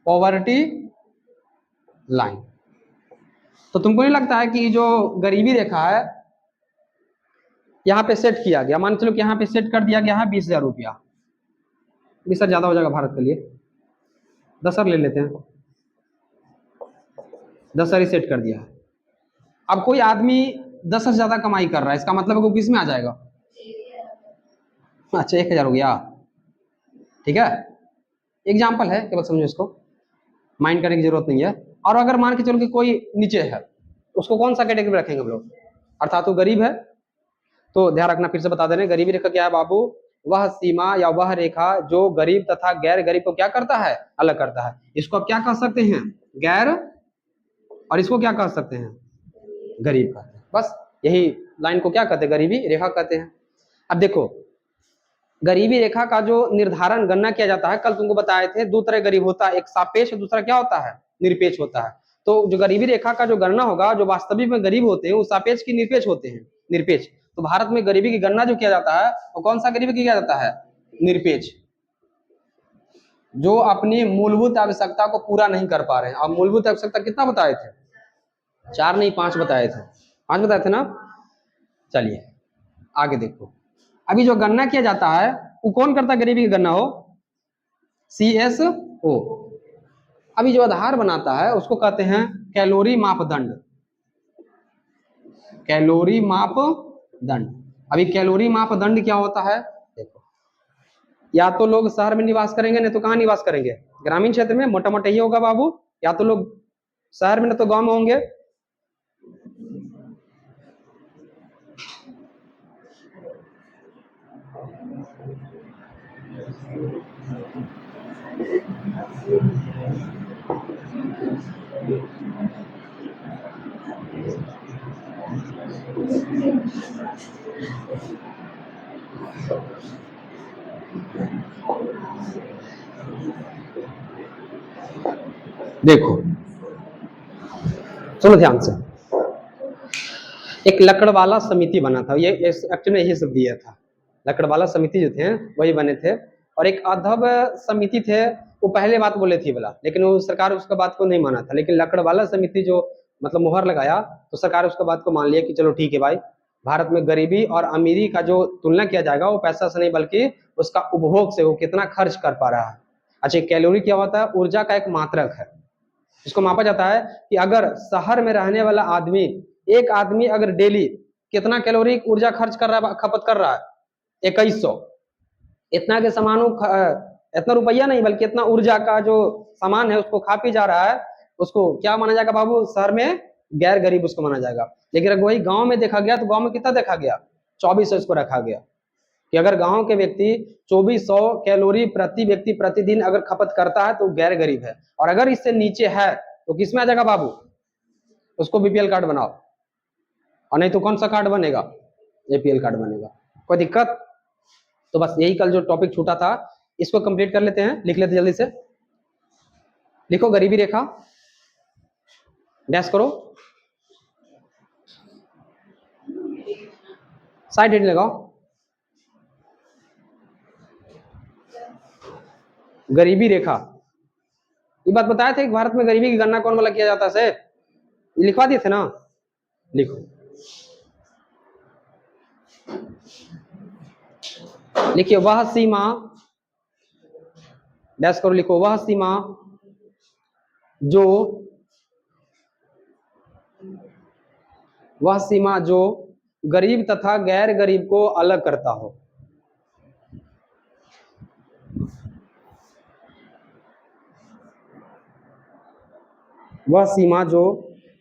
पॉवर्टी लाइन। तो तुमको नहीं लगता है कि जो गरीबी रेखा है यहाँ पे सेट किया गया, मान चलो कि यहाँ पे सेट कर दिया गया है 20,000 रुपया, 20,000 ज्यादा हो जाएगा भारत के लिए, 10,000 ले लेते हैं, 10,000 ही सेट कर दिया है। अब कोई आदमी 10,000 ज्यादा कमाई कर रहा है, इसका मतलब वो किस में आ जाएगा, अच्छा 1000 हो गया, ठीक है, एग्जाम्पल है, केवल समझो इसको, माइंड करने की जरूरत नहीं है। और अगर मान के चलो कि कोई नीचे है, उसको कौन सा कैटेगरी में रखेंगे हम लोग, अर्थात वो गरीब है, तो ध्यान रखना, फिर से बता दे रहे हैं, गरीबी रेखा क्या है बाबू, वह सीमा या वह रेखा जो गरीब तथा गैर गरीब को क्या करता है, अलग करता है। इसको आप क्या कह सकते हैं, गैर, और इसको क्या कह सकते हैं, गरीब कहते हैं। बस यही लाइन को क्या कहते हैं, गरीबी रेखा कहते हैं। अब देखो, गरीबी रेखा का जो निर्धारण गणना किया जाता है, कल तुमको बताए थे दो तरह गरीब होता है, एक सापेक्ष, दूसरा क्या होता है, निरपेक्ष होता है। तो जो गरीबी रेखा का जो गणना होगा, जो वास्तविक में गरीब होते हैं वो सापेक्ष की निरपेक्ष होते हैं, निरपेक्ष। तो भारत में गरीबी की गणना जो किया जाता है वो कौन सा गरीबी किया जाता है, निरपेक्ष, जो अपनी मूलभूत आवश्यकता को पूरा नहीं कर पा रहे हैं। अब मूलभूत आवश्यकता कितना बताए थे, 4 नहीं 5 बताए थे, 5 बताए थे ना। चलिए आगे देखो, अभी जो गणना किया जाता है वो कौन करता है, गरीबी की गणना हो, CSO। अभी जो आधार बनाता है उसको कहते हैं कैलोरी मापदंड, कैलोरी मापदंड। अभी कैलोरी मापदंड क्या होता है, देखो, या तो लोग शहर में निवास करेंगे, नहीं तो कहाँ निवास करेंगे, ग्रामीण क्षेत्र में, मोटा मोटा यही होगा बाबू, या तो लोग शहर में, ना तो गांव में होंगे। देखो सुनो ध्यान से, एक लकड़वाला समिति बना था, ये एक्चुअली में यही सब दिया था, लकड़वाला समिति जो थे वही बने थे, और एक अधब समिति थे, वो पहले बात बोले थी बोला, लेकिन वो सरकार उसका बात को नहीं माना था। लेकिन लकड़वाला समिति जो मतलब मुहर लगाया, तो सरकार उसका बात को मान लिया कि चलो ठीक है भाई, भारत में गरीबी और अमीरी का जो तुलना किया जाएगा वो पैसा से नहीं बल्कि उसका उपभोग से, वो कितना खर्च कर पा रहा है। अच्छा, कैलोरी क्या होता है, ऊर्जा का एक मात्रक है, इसको मापा जाता है कि अगर शहर में रहने वाला आदमी, एक आदमी अगर डेली कितना कैलोरी ऊर्जा खर्च कर रहा है, खपत कर रहा है, 2100, इतना के सामानों, इतना रुपया नहीं बल्कि इतना ऊर्जा का जो सामान है उसको खा पी जा रहा है, उसको क्या माना जाएगा बाबू, शहर में गैर गरीब उसको माना जाएगा। लेकिन अगर वही गांव में देखा गया तो गांव में कितना देखा गया, 2400 इसको रखा गया, कि अगर गांव के व्यक्ति 2400 कैलोरी प्रति व्यक्ति प्रतिदिन अगर खपत करता है तो गैर गरीब है। और अगर इससे नीचे है तो किसमें आ जाएगा बाबू, उसको बीपीएल कार्ड बनाओ, और नहीं तो कौन सा कार्ड बनेगा, APL कार्ड बनेगा। कोई दिक्कत, तो बस यही कल जो टॉपिक छूटा था इसको कंप्लीट कर लेते हैं, लिख लेते जल्दी से, लिखो गरीबी रेखा, डैश करो, साइड हेड लगाओ, गरीबी रेखा। ये बात बताया था कि भारत में गरीबी की गणना कौन वाला किया जाता है, ये लिखवा दिए थे ना, लिखो, लिखिए वह सीमा, डैश करो, लिखो वह सीमा जो, वह सीमा जो गरीब तथा गैर गरीब को अलग करता हो। वह सीमा जो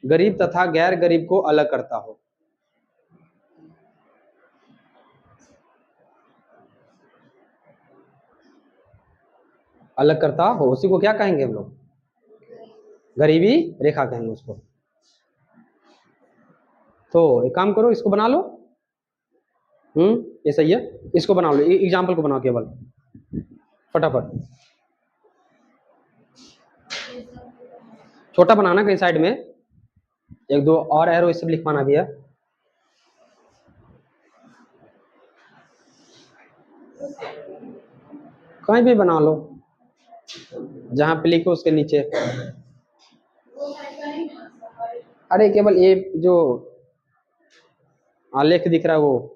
गरीब तथा गैर गरीब को अलग करता हो। अलग करता हो, उसी को क्या कहेंगे हम लोग, गरीबी रेखा कहेंगे उसको। तो एक काम करो, इसको बना लो, ये सही है, इसको बना लो, एग्जाम्पल को बनाओ केवल फटाफट, छोटा बनाना कहीं साइड में, एक दो और एरो इससे लिखवाना भी है। कहीं भी बना लो, जहां पे लिखो उसके नीचे, अरे केवल ये जो आलेख दिख रहा है वो,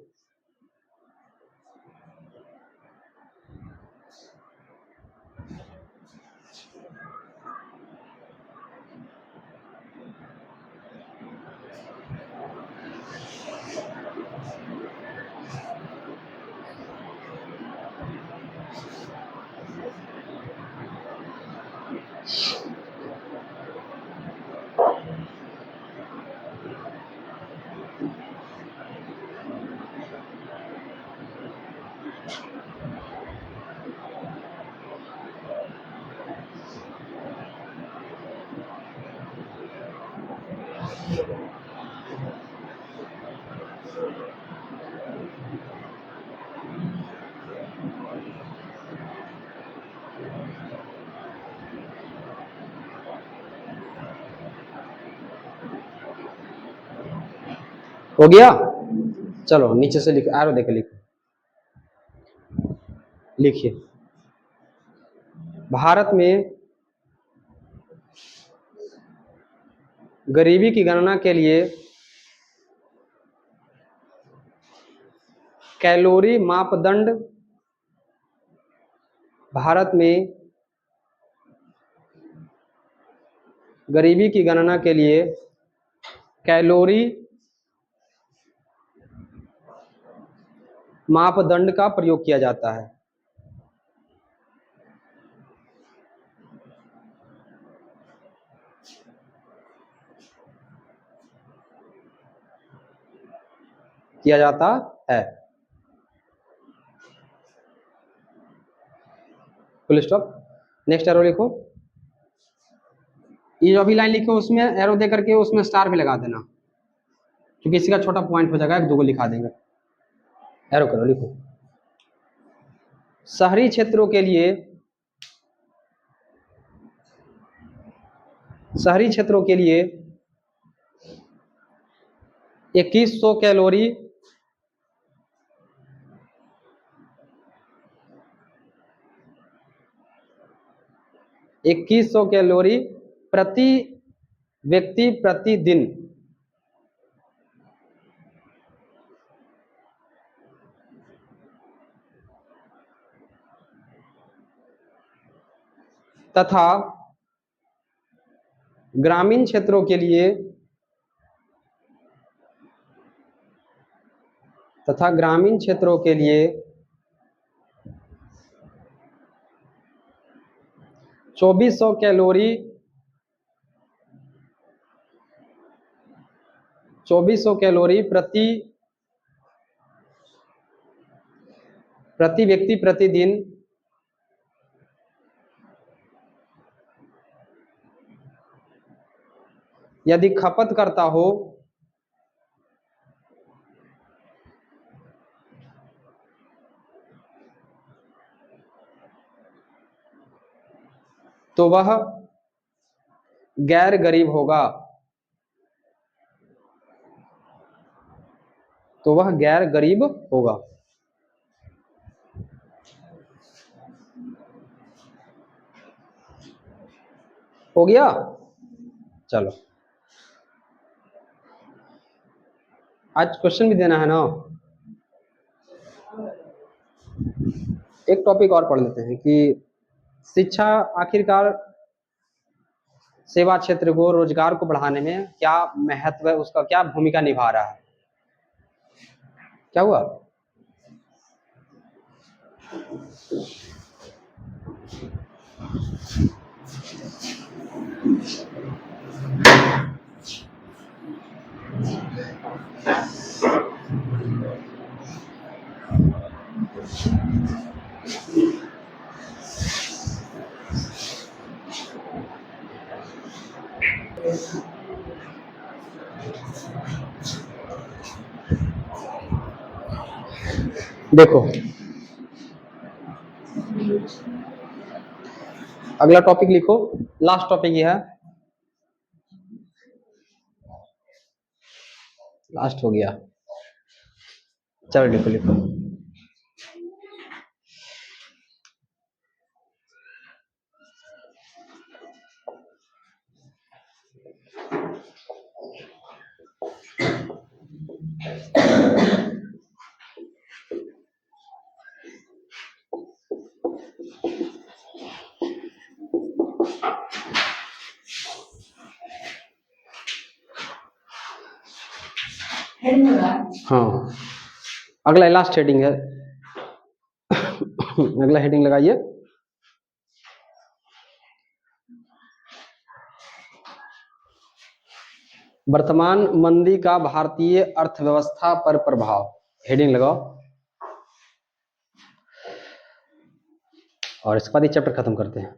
हो गया। चलो नीचे से लिखो, एरो देके लिखो, लिखिए भारत में गरीबी की गणना के लिए कैलोरी मापदंड, भारत में गरीबी की गणना के लिए कैलोरी मापदंड का प्रयोग किया जाता है। किया जाता है, फुल स्टॉप। नेक्स्ट एरो लिखो, ये जो अभी लाइन लिखो उसमें एरो दे करके उसमें स्टार भी लगा देना, क्योंकि इसी का छोटा पॉइंट हो जाएगा, एक दो को लिखा देंगे। एरो करो, लिखो शहरी क्षेत्रों के लिए, शहरी क्षेत्रों के लिए 2100 कैलोरी, 2100 कैलोरी प्रति व्यक्ति प्रतिदिन तथा ग्रामीण क्षेत्रों के लिए, तथा ग्रामीण क्षेत्रों के लिए 2400 कैलोरी, 2400 कैलोरी प्रति व्यक्ति प्रतिदिन यदि खपत करता हो तो वह गैर गरीब होगा, तो वह गैर गरीब होगा। हो गया। चलो आज क्वेश्चन भी देना है ना, एक टॉपिक और पढ़ लेते हैं कि शिक्षा आखिरकार सेवा क्षेत्र को, रोजगार को बढ़ाने में क्या महत्व है, उसका क्या भूमिका निभा रहा है। क्या हुआ? देखो अगला टॉपिक लिखो, लास्ट टॉपिक ये है, लास्ट हो गया। चलो लिखो लिखो, हाँ अगला लास्ट हेडिंग है। अगला हेडिंग लगाइए, वर्तमान मंदी का भारतीय अर्थव्यवस्था पर प्रभाव। हेडिंग लगाओ और इसके बाद ये चैप्टर खत्म करते हैं।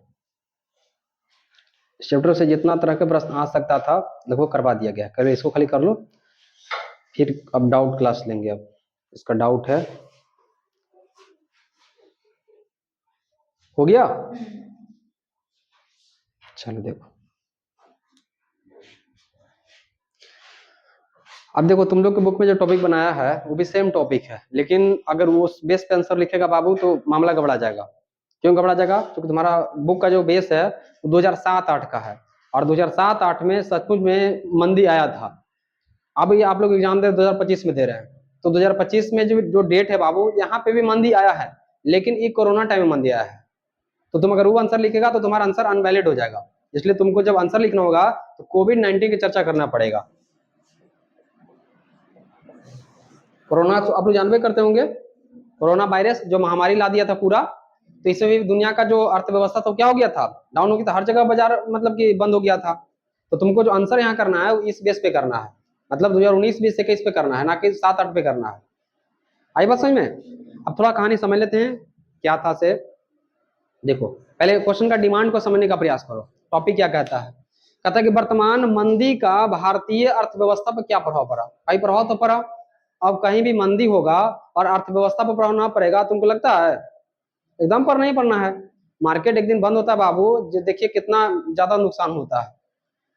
इस चैप्टर से जितना तरह के प्रश्न आ सकता था लगभग करवा दिया गया। कल इसको खाली कर लो, फिर अब डाउट क्लास लेंगे। अब इसका डाउट है, हो गया। चलो देखो, अब देखो तुम लोग के बुक में जो टॉपिक बनाया है वो भी सेम टॉपिक है, लेकिन अगर वो उस बेस पे आंसर लिखेगा बाबू तो मामला गबड़ा जाएगा। क्यों गबड़ा जाएगा? क्योंकि तुम्हारा बुक का जो बेस है वो 2007-8 का है, और 2007-8 में सचमुच में मंदी आया था। अब ये आप लोग एग्जाम दे 2025 में दे रहे हैं, तो 2025 में जो जो डेट है बाबू, यहाँ पे भी मंदी आया है, लेकिन ये कोरोना टाइम में मंदी आया है। तो तुम अगर वो आंसर लिखेगा तो तुम्हारा आंसर अनवैलिड हो जाएगा। इसलिए तुमको जब आंसर लिखना होगा तो कोविड-19 की चर्चा करना पड़ेगा। कोरोना तो आप लोग जानबे करते होंगे, कोरोना वायरस जो महामारी ला दिया था पूरा, तो इससे भी दुनिया का जो अर्थव्यवस्था तो क्या हो गया था, डाउन हो गया था, हर जगह बाजार मतलब कि बंद हो गया था। तो तुमको जो आंसर यहाँ करना है वो इस बेस पे करना है, मतलब 2019-20 21 पे करना है, ना कि 7-8 पे करना है। आई बात समझ में? अब थोड़ा कहानी समझ लेते हैं क्या था से। देखो पहले क्वेश्चन का डिमांड को समझने का प्रयास करो। टॉपिक क्या कहता है? कहता है कि वर्तमान मंदी का भारतीय अर्थव्यवस्था पर क्या प्रभाव पड़ा। भाई प्रभाव तो पड़ा। अब कहीं भी मंदी होगा और अर्थव्यवस्था पर प्रभाव ना पड़ेगा, तुमको लगता है? एकदम पर नहीं पड़ना है। मार्केट एक दिन बंद होता है बाबू, देखिए कितना ज्यादा नुकसान होता है।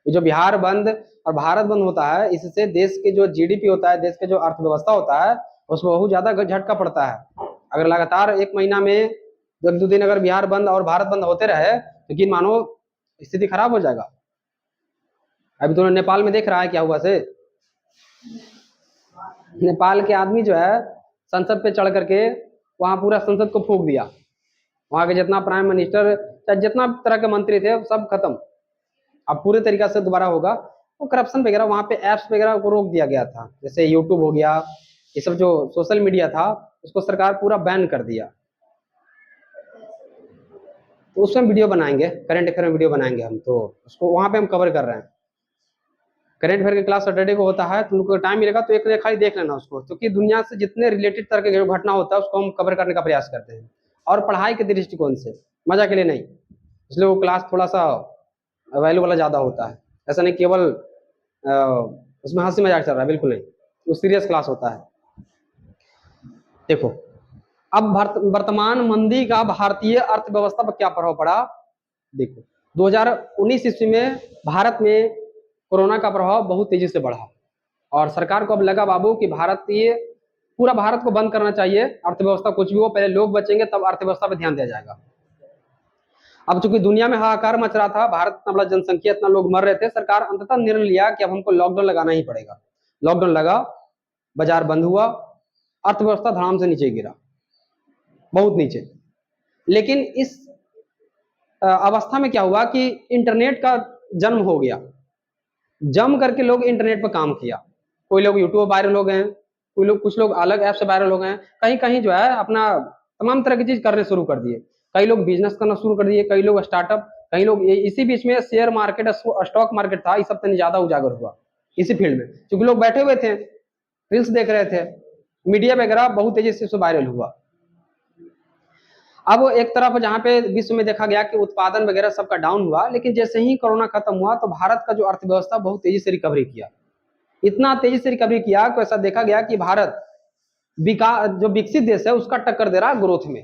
ये जो बिहार बंद और भारत बंद होता है, इससे देश के जो जीडीपी होता है, देश के जो अर्थव्यवस्था होता है, उसको बहुत ज्यादा झटका पड़ता है। अगर लगातार एक महीना में एक दो दिन अगर बिहार बंद और भारत बंद होते रहे तो कि मानो स्थिति खराब हो जाएगा। अभी तो नेपाल में देख रहा है क्या हुआ से। नेपाल के आदमी जो है संसद पे चढ़ करके वहां पूरा संसद को फूंक दिया। वहां के जितना प्राइम मिनिस्टर चाहे जितना तरह के मंत्री थे सब खत्म। अब पूरे तरीका से दोबारा होगा। वो करप्शन वगैरह वहां पे एप्स वगैरह को रोक दिया गया था, जैसे यूट्यूब हो गया, ये सब जो सोशल मीडिया था उसको सरकार पूरा बैन कर दिया। तो उसमें वीडियो बनाएंगे, करंट अफेयर में वीडियो बनाएंगे हम, तो उसको वहां पे हम कवर कर रहे हैं। करंट अफेयर की क्लास सैटरडे को होता है, तुम लोग को टाइम मिलेगा तो एक खाली देख लेना उसको, क्योंकि दुनिया से जितने रिलेटेड तरह के जो घटना होता है उसको हम कवर करने का प्रयास करते हैं, और पढ़ाई के दृष्टिकोण से, मजा के लिए नहीं। इसलिए वो क्लास थोड़ा सा वैल्यू वाला ज्यादा होता है। ऐसा नहीं केवल उसमें हंसी मजाक चल रहा है, बिल्कुल नहीं, वो सीरियस क्लास होता है। देखो अब वर्तमान मंदी का भारतीय अर्थव्यवस्था पर क्या प्रभाव पड़ा। देखो 2019 ईस्वी में भारत में कोरोना का प्रभाव बहुत तेजी से बढ़ा, और सरकार को अब लगा बाबू कि भारतीय पूरा भारत को बंद करना चाहिए, अर्थव्यवस्था कुछ भी हो पहले लोग बचेंगे तब अर्थव्यवस्था पर ध्यान दिया जाएगा। अब चूंकि दुनिया में हाहाकार मच रहा था, भारत इतना बड़ा जनसंख्या, इतना लोग मर रहे थे, सरकार अंततः निर्णय लिया कि अब हमको लॉकडाउन लगाना ही पड़ेगा। लॉकडाउन लगा, बाजार बंद हुआ, अर्थव्यवस्था धड़ाम से नीचे गिरा, बहुत नीचे। लेकिन इस अवस्था में क्या हुआ कि इंटरनेट का जन्म हो गया, जम करके लोग इंटरनेट पर काम किया। कोई लोग यूट्यूब वायरल हो गए हैं, कोई लोग कुछ लोग अलग ऐप से वायरल हो गए हैं, कहीं कहीं जो है अपना तमाम तरह की चीज करने शुरू कर दिए। कई लोग बिजनेस करना शुरू कर दिए, कई लोग स्टार्टअप, कई लोग इसी बीच में शेयर मार्केट, स्टॉक मार्केट था, इस सबसे ज्यादा उजागर हुआ इसी फील्ड में, क्योंकि लोग बैठे हुए थे, रील्स देख रहे थे, मीडिया वगैरह बहुत तेजी से वायरल हुआ। अब एक तरफ जहां पे विश्व में देखा गया कि उत्पादन वगैरह सबका डाउन हुआ, लेकिन जैसे ही कोरोना खत्म हुआ तो भारत का जो अर्थव्यवस्था बहुत तेजी से रिकवरी किया। इतना तेजी से रिकवरी किया कि ऐसा देखा गया कि भारत जो विकसित देश है उसका टक्कर दे रहा है ग्रोथ में,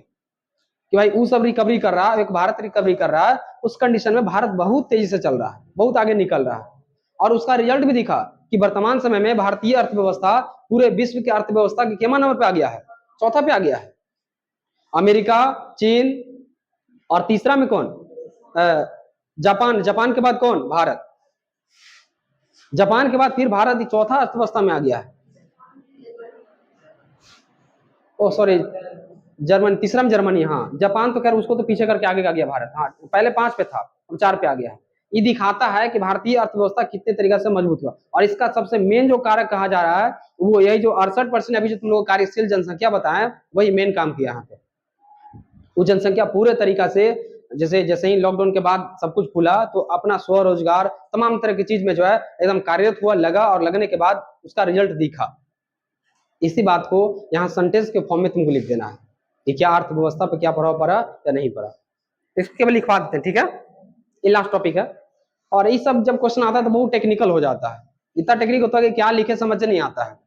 कि भाई वो सब रिकवरी कर रहा है, एक भारत रिकवरी कर रहा है, उस कंडीशन में भारत बहुत तेजी से चल रहा है, बहुत आगे निकल रहा है। और उसका रिजल्ट भी दिखा कि वर्तमान समय में भारतीय अर्थव्यवस्था पूरे विश्व की अर्थव्यवस्था के केमा नंबर पे आ गया है, चौथा पे आ गया है। अमेरिका, चीन, और तीसरा में कौन? जापान। जापान के बाद कौन? भारत। जापान के बाद फिर भारत चौथा अर्थव्यवस्था में आ गया है। ओ सॉरी, जर्मनी तीसरा में, जर्मनी, हाँ। जापान तो खैर उसको तो पीछे करके आगे आ गया भारत, हाँ पहले 5 पे था, अब 4 पे आ गया है। ये दिखाता है कि भारतीय अर्थव्यवस्था कितने तरीके से मजबूत हुआ, और इसका सबसे मेन जो कारक कहा जा रहा है वो यही जो 68% अभी जो तुम लोग कार्यशील जनसंख्या बताएं, वही मेन काम किया यहाँ पे। वो जनसंख्या पूरे तरीका से, जैसे जैसे ही लॉकडाउन के बाद सब कुछ खुला तो अपना स्वरोजगार तमाम तरह की चीज में जो है एकदम कार्यरत हुआ, लगा, और लगने के बाद उसका रिजल्ट दिखा। इसी बात को यहाँ सेंटेंस के फॉर्म में तुमको लिख देना है कि क्या अर्थव्यवस्था पर क्या प्रभाव पड़ा या नहीं पड़ा, इसको केवल लिखवा देते हैं, ठीक है। ये लास्ट टॉपिक है, और ये सब जब क्वेश्चन आता है तो बहुत टेक्निकल हो जाता है, इतना टेक्निक होता है कि क्या लिखे समझ नहीं आता है,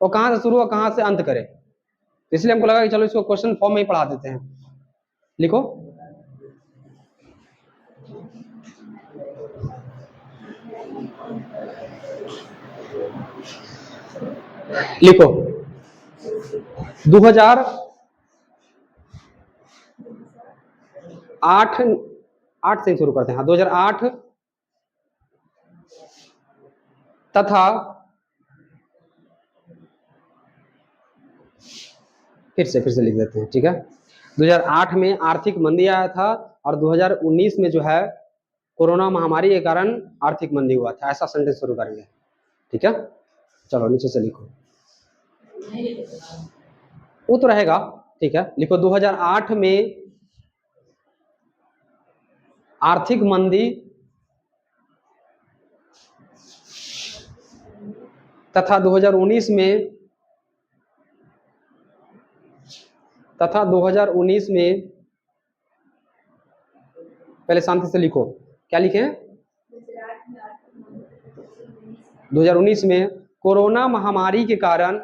वो कहाँ से शुरू और कहाँ से अंत करे। इसलिए हमको लगा कि चलो इसको क्वेश्चन फॉर्म में ही पढ़ा देते हैं। लिखो। लिखो 2008 8 से शुरू करते हैं। हाँ, 2008 तथा फिर से लिख देते हैं, ठीक है। 2008 में आर्थिक मंदी आया था और 2019 में जो है कोरोना महामारी के कारण आर्थिक मंदी हुआ था, ऐसा सेंटेंस शुरू करेंगे, ठीक है। चलो नीचे से लिखो, वो तो रहेगा, ठीक है। लिखो 2008 में आर्थिक मंदी तथा 2019 में पहले शांति से लिखो, क्या लिखे? 2019 में कोरोना महामारी के कारण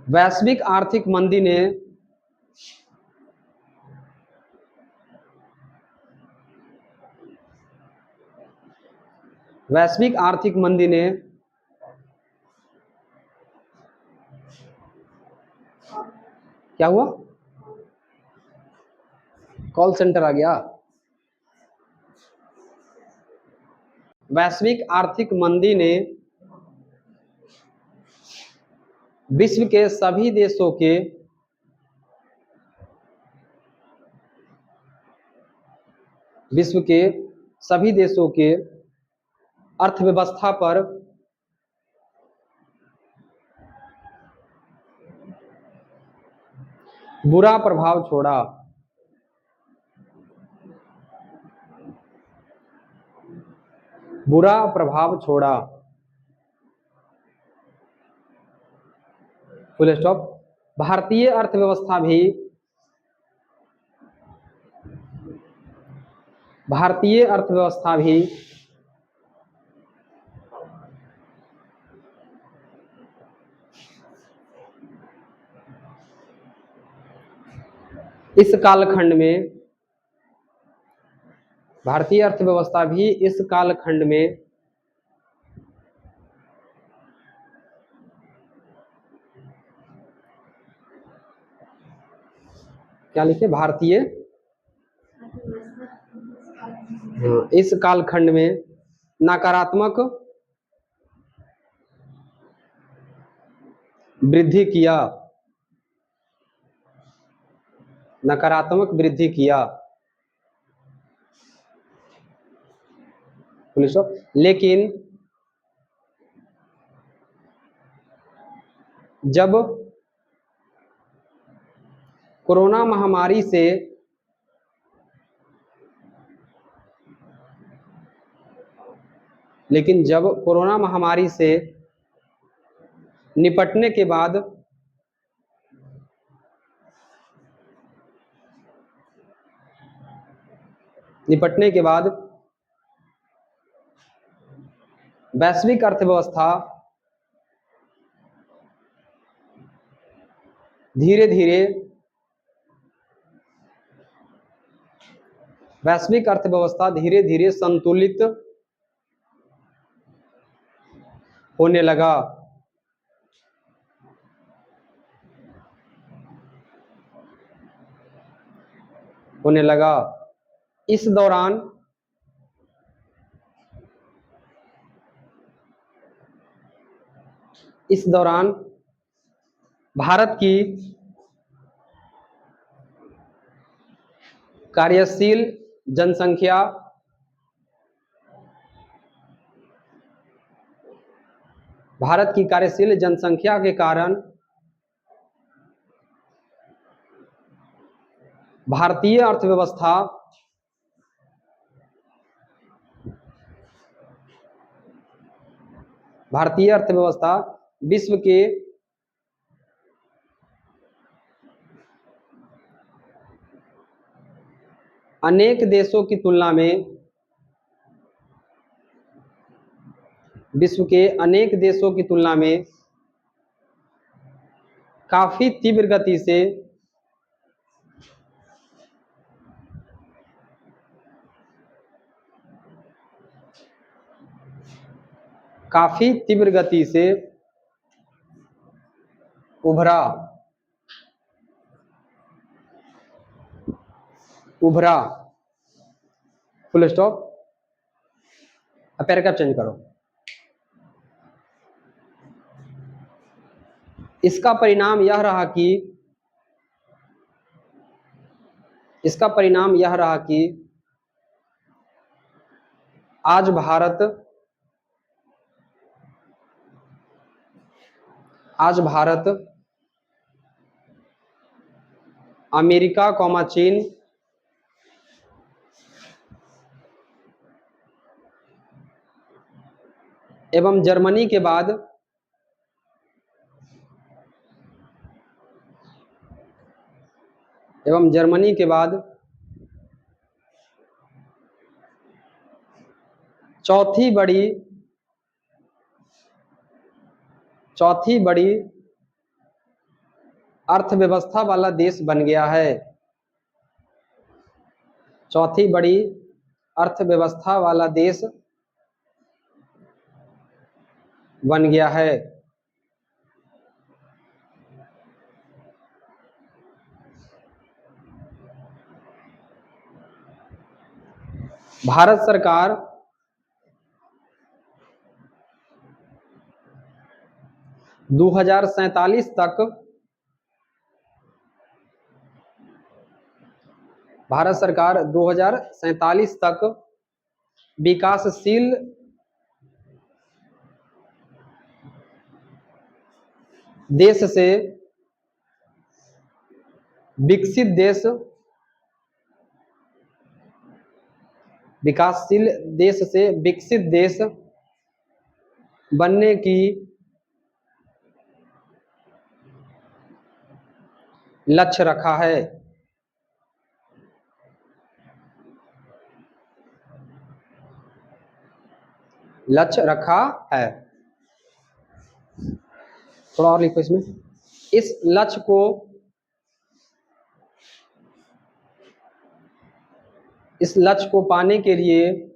वैश्विक आर्थिक मंदी ने क्या हुआ? कॉल सेंटर आ गया। वैश्विक आर्थिक मंदी ने विश्व के सभी देशों के अर्थव्यवस्था पर बुरा प्रभाव छोड़ा। Full stop. भारतीय अर्थव्यवस्था भी इस कालखंड में क्या लिखे? भारतीय इस कालखंड में नकारात्मक वृद्धि किया। लेकिन जब कोरोना महामारी से निपटने के बाद वैश्विक अर्थव्यवस्था धीरे धीरे संतुलित होने लगा। इस दौरान भारत की कार्यशील जनसंख्या के कारण भारतीय अर्थव्यवस्था विश्व के अनेक देशों की तुलना में काफी तीव्र गति से काफी तीव्र गति से उभरा, उभरा, फुल स्टॉप। अब पैराग्राफ चेंज करो। इसका परिणाम यह रहा कि, इसका परिणाम यह रहा कि आज भारत, आज भारत अमेरिका कौमा चीन एवं जर्मनी के बाद चौथी बड़ी अर्थव्यवस्था वाला देश बन गया है। चौथी बड़ी अर्थव्यवस्था वाला देश बन गया है। भारत सरकार दो हजार सैंतालीस तक, भारत सरकार 2047 तक विकासशील देश से विकसित देश, विकासशील देश से विकसित देश बनने की लक्ष्य रखा है। लक्ष्य रखा है। थोड़ा और लिखो इसमें। इस लक्ष्य को, इस लक्ष्य को पाने के लिए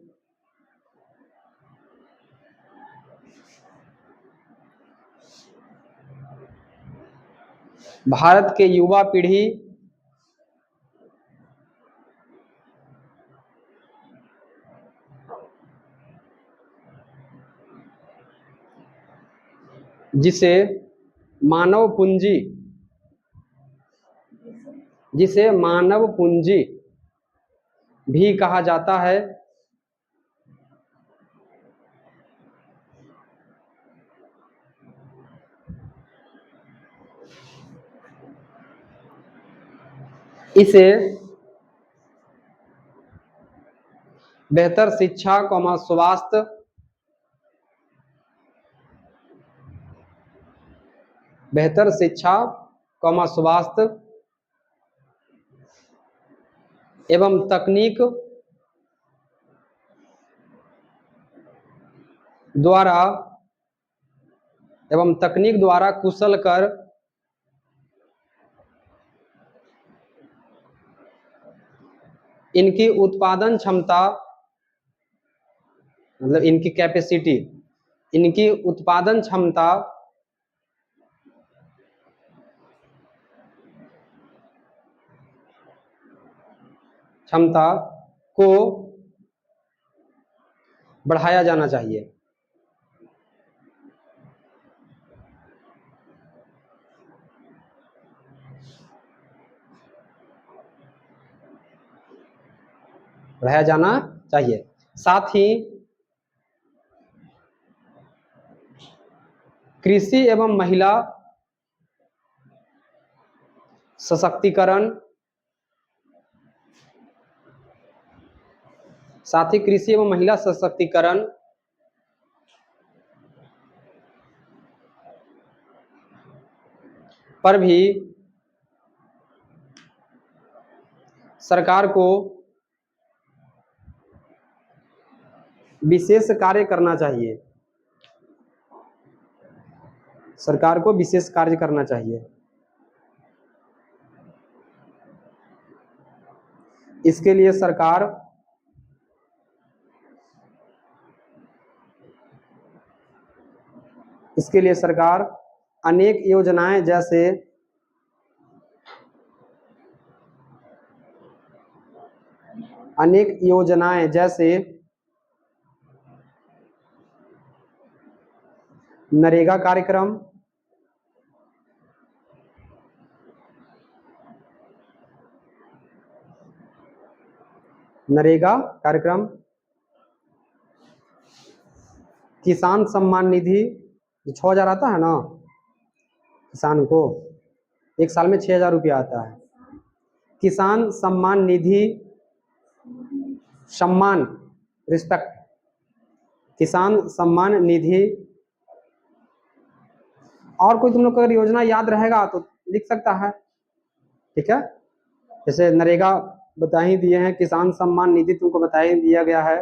भारत के युवा पीढ़ी जिसे मानव पूंजी, जिसे मानव पूंजी भी कहा जाता है, इसे बेहतर शिक्षा, स्वास्थ्य, बेहतर शिक्षा, स्वास्थ्य एवं तकनीक द्वारा कुशल कर इनकी उत्पादन क्षमता, मतलब इनकी कैपेसिटी, इनकी उत्पादन क्षमता को बढ़ाया जाना चाहिए। बढ़ाया जाना चाहिए। साथ ही कृषि एवं महिला सशक्तिकरण, साथ ही कृषि एवं महिला सशक्तिकरण पर भी सरकार को विशेष कार्य करना चाहिए। सरकार को विशेष कार्य करना चाहिए। इसके लिए सरकार इसके लिए सरकार अनेक योजनाएं जैसे नरेगा कार्यक्रम, किसान सम्मान निधि, जो 6,000 आता है ना किसान को, एक साल में 6,000 रुपया आता है। किसान सम्मान निधि, सम्मान, रिस्पेक्ट, किसान सम्मान निधि। और कोई तुम लोग को अगर योजना याद रहेगा तो लिख सकता है, ठीक है। जैसे नरेगा बता ही दिए हैं, किसान सम्मान निधि तुमको बता ही दिया गया है।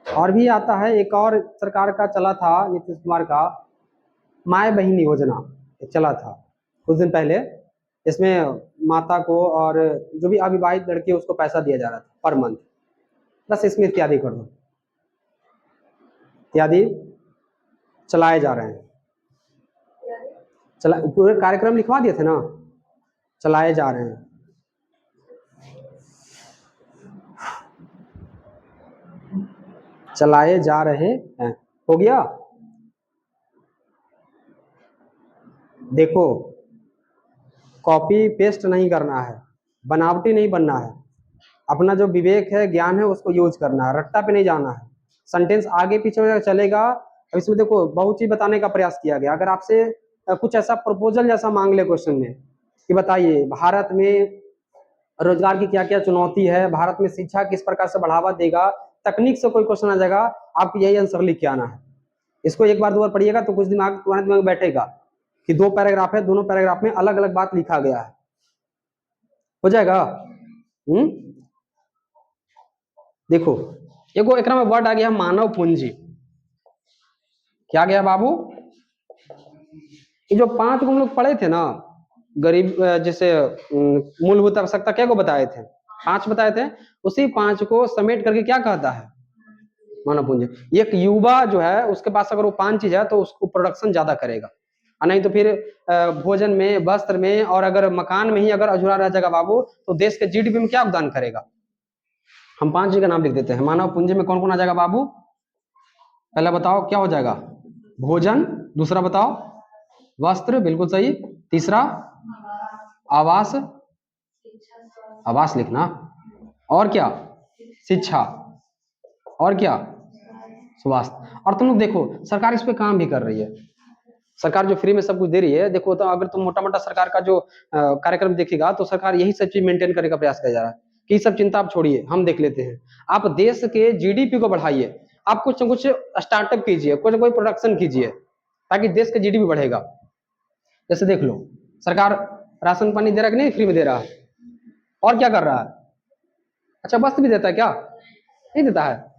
और भी आता है, एक और सरकार का चला था नीतीश कुमार का, माय बहन योजना चला था कुछ दिन पहले। इसमें माता को और जो भी अविवाहित लड़की है उसको पैसा दिया जा रहा था पर मंथ। बस इसमें इत्यादि कर दो, इत्यादि चलाए जा रहे हैं। पूरे कार्यक्रम लिखवा दिए थे ना, चलाए जा रहे हैं। चलाए जा रहे हैं, हो गया। देखो, कॉपी पेस्ट नहीं करना है, बनावटी नहीं बनना है। अपना जो विवेक है, ज्ञान है, उसको यूज करना है, रट्टा पे नहीं जाना है। सेंटेंस आगे पीछे चलेगा। अब इसमें देखो बहुत चीज बताने का प्रयास किया गया। अगर आपसे कुछ ऐसा प्रपोजल जैसा मांग ले क्वेश्चन में कि बताइए भारत में रोजगार की क्या क्या चुनौती है, भारत में शिक्षा किस प्रकार से बढ़ावा देगा, तकनीक से कोई क्वेश्चन आ जाएगा, आपको यही आंसर लिख के आना है। इसको एक बार दो बार पढ़िएगा तो कुछ दिमाग तुम्हारे दिमाग में बैठेगा कि 2 पैराग्राफ है, दोनों पैराग्राफ में अलग अलग बात लिखा गया है। हो जाएगा। देखो एगो एकरा में वर्ड आ गया मानव पूंजी। क्या गया बाबू? ये जो 5 हम लोग पढ़े थे ना, गरीब जैसे मूलभूत आवश्यकता क्या को बताए थे, 5 बताए थे। उसी 5 को समेट करके क्या कहता है? मानव पूंजी। एक युवा जो है उसके पास अगर वो 5 चीज है तो उसको प्रोडक्शन ज्यादा करेगा, और नहीं तो फिर भोजन में, वस्त्र में, और अगर मकान में ही अगर अधूरा रह जाएगा बाबू तो देश के जीडीपी में क्या योगदान करेगा? हम 5 चीज का नाम लिख देते हैं। मानव पूंजी में कौन कौन आ जाएगा बाबू? पहला बताओ क्या हो जाएगा? भोजन। दूसरा बताओ? वस्त्र, बिल्कुल सही। तीसरा? आवास, आवास लिखना। और क्या? शिक्षा। और क्या? स्वास्थ्य। और तुम लोग देखो सरकार इस पे काम भी कर रही है। सरकार जो फ्री में सब कुछ दे रही है, देखो तो अगर तुम मोटा मोटा सरकार का जो कार्यक्रम देखेगा तो सरकार यही सब चीज मेंटेन करने का प्रयास किया जा रहा है कि सब चिंता आप छोड़िए, हम देख लेते हैं। आप देश के जीडीपी को बढ़ाइए, आप कुछ न कुछ स्टार्टअप कीजिए, कुछ न कोई प्रोडक्शन कीजिए, ताकि देश का जीडीपी बढ़ेगा। जैसे देख लो सरकार राशन पानी दे रहा है कि नहीं? फ्री में दे रहा है। और क्या कर रहा है? अच्छा वस्त्र भी देता है क्या? नहीं देता है।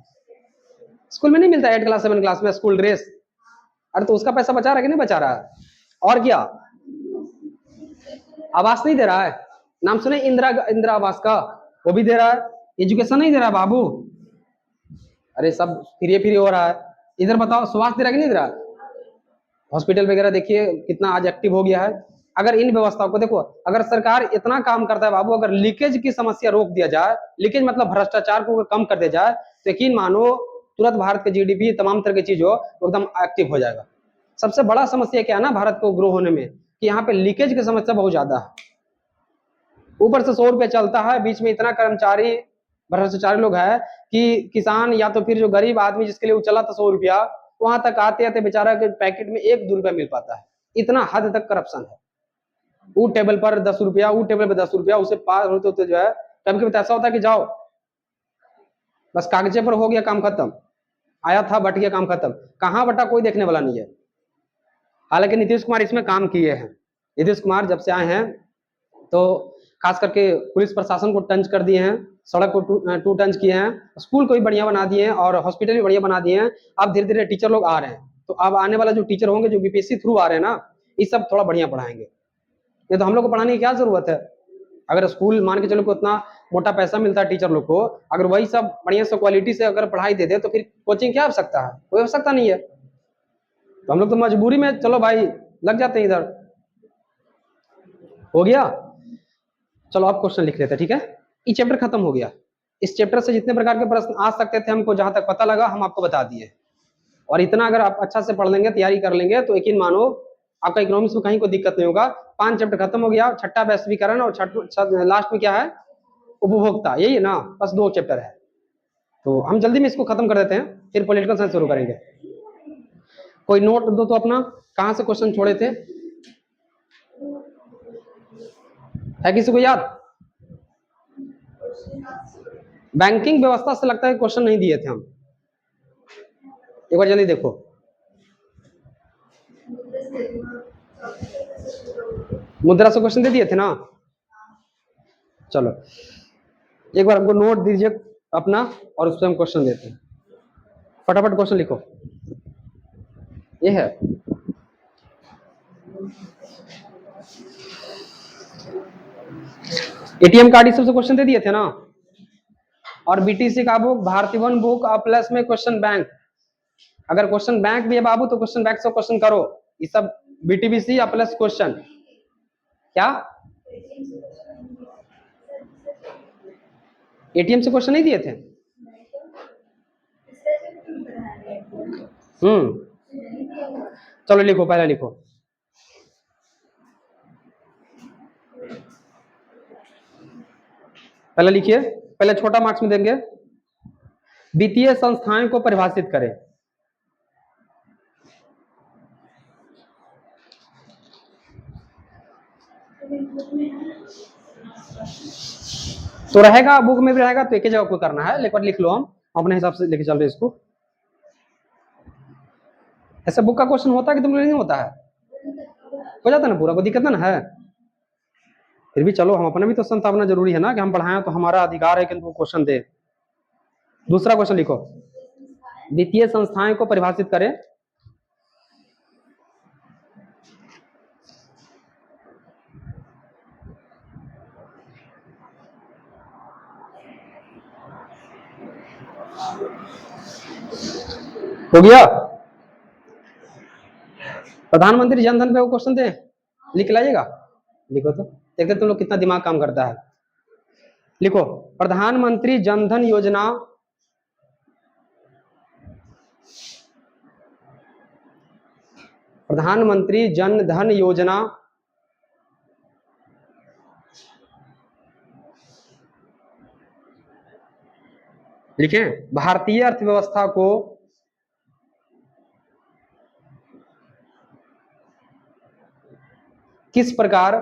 स्कूल में नहीं मिलता है 8 क्लास 7 क्लास में स्कूल ड्रेस? अरे तो उसका पैसा बचा रहा है कि नहीं बचा रहा है? और क्या? आवास नहीं दे रहा है? नाम सुने इंदिरा आवास का? वो भी दे रहा है। एजुकेशन नहीं दे रहा है बाबू? अरे सब फ्री हो रहा है। इधर बताओ स्वास्थ्य दे रहा है कि नहीं दे रहा है? हॉस्पिटल वगैरह देखिए कितना आज एक्टिव हो गया है। अगर इन व्यवस्थाओं को देखो, अगर सरकार इतना काम करता है बाबू, अगर लीकेज की समस्या रोक दिया जाए, लीकेज मतलब भ्रष्टाचार को अगर कम कर दिया जाए, तो यकीन मानो तुरंत भारत के जीडीपी तमाम तरह की चीजों एकदम एक्टिव हो जाएगा। सबसे बड़ा समस्या क्या है ना भारत को ग्रो होने में, कि यहाँ पे लीकेज की समस्या बहुत ज्यादा है। ऊपर से 100 रुपया चलता है, बीच में इतना कर्मचारी भ्रष्टाचारी लोग है कि किसान या तो फिर जो गरीब आदमी जिसके लिए वो चला था 100 रुपया, वहां तक आते आते बेचारा के पैकेट में 1-2 रुपया मिल पाता है। इतना हद तक करप्शन है। वो टेबल पर 10 रुपया, वो टेबल पर 10 रुपया, उसे पार होते होते जो है कभी कभी ऐसा होता है कि जाओ बस कागजे पर हो गया काम खत्म, आया था बट गया काम खत्म, कहाँ बटा कोई देखने वाला नहीं है। हालांकि नीतीश कुमार इसमें काम किए हैं। नीतीश कुमार जब से आए हैं तो खास करके पुलिस प्रशासन को टंच कर दिए हैं, सड़क को टू टंच किए हैं, स्कूल को भी बढ़िया बना दिए हैं और हॉस्पिटल भी बढ़िया बना दिए हैं। अब धीरे धीरे टीचर लोग आ रहे हैं, तो अब आने वाला जो टीचर होंगे जो बीपीएससी थ्रू आ रहे हैं ना, ये सब थोड़ा बढ़िया पढ़ाएंगे। ये तो हम लोग को पढ़ाने की क्या जरूरत है? अगर स्कूल मान के चलो को उतना मोटा पैसा मिलता है टीचर लोग को, अगर वही सब बढ़िया से क्वालिटी से अगर पढ़ाई दे दे तो फिर कोचिंग क्या आवश्यकता है? कोई आवश्यकता नहीं है। तो हम लोग तो मजबूरी में चलो भाई लग जाते हैं इधर। हो गया, चलो अब क्वेश्चन लिख लेते हैं, ठीक है। ये चैप्टर खत्म हो गया। इस चैप्टर से जितने प्रकार के प्रश्न आ सकते थे हमको जहां तक पता लगा हम आपको बता दिए। और इतना अगर आप अच्छा से पढ़ लेंगे, तैयारी कर लेंगे, तो यकीन मानो आपका इकोनॉमिक्स में कहीं कोई दिक्कत नहीं होगा। 5 चैप्टर खत्म हो गया, छठा वैश्वीकरण और लास्ट में क्या है, उपभोक्ता, यही है ना, बस 2 चैप्टर है। तो हम जल्दी में इसको खत्म कर देते हैं, फिर पॉलिटिकल साइंस शुरू करेंगे। कोई नोट दो तो अपना, कहां से क्वेश्चन छोड़े थे, है किसी को याद? बैंकिंग व्यवस्था से लगता है क्वेश्चन नहीं दिए थे हम, एक बार जल्दी देखो। मुद्रा से क्वेश्चन दे दिए थे ना, चलो एक बार हमको नोट दीजिए अपना और उस पर हम क्वेश्चन देते हैं। फटाफट क्वेश्चन लिखो। ये है एटीएम कार्ड, इस सबसे क्वेश्चन दे दिए थे ना। और बीटीसी का बुक, भारतीय वन बुक और प्लस में क्वेश्चन बैंक। अगर क्वेश्चन बैंक भी है बाबू तो क्वेश्चन बैंक से क्वेश्चन करो। ये सब बीटीबीसी या प्लस क्वेश्चन। क्या एटीएम से क्वेश्चन नहीं दिए थे? चलो लिखो, पहले लिखो। पहले लिखिए, पहले छोटा मार्क्स में देंगे। वित्तीय संस्थाएं को परिभाषित करें। तो रहेगा, बुक में भी रहेगा, तो एक ही जगह को करना है, लेकिन लिख लो, हम अपने हिसाब से लेके चल रहे इसको। ऐसा बुक का क्वेश्चन होता है कि तुम लोग नहीं होता है? हो जाता है ना पूरा, कोई दिक्कत ना है। फिर भी चलो, हम अपने भी तो संतावना जरूरी है ना, कि हम पढ़ाएं तो हमारा अधिकार है कि तुमको क्वेश्चन दे। दूसरा क्वेश्चन लिखो, वित्तीय संस्थाएं को परिभाषित करें। हो गया? प्रधानमंत्री जनधन पे वो क्वेश्चन दे, लिख लाइएगा। लिखो तो, देखते तुम लोग कितना दिमाग काम करता है। लिखो, प्रधानमंत्री जनधन योजना प्रधानमंत्री जन धन योजना लिखे, भारतीय अर्थव्यवस्था को किस प्रकार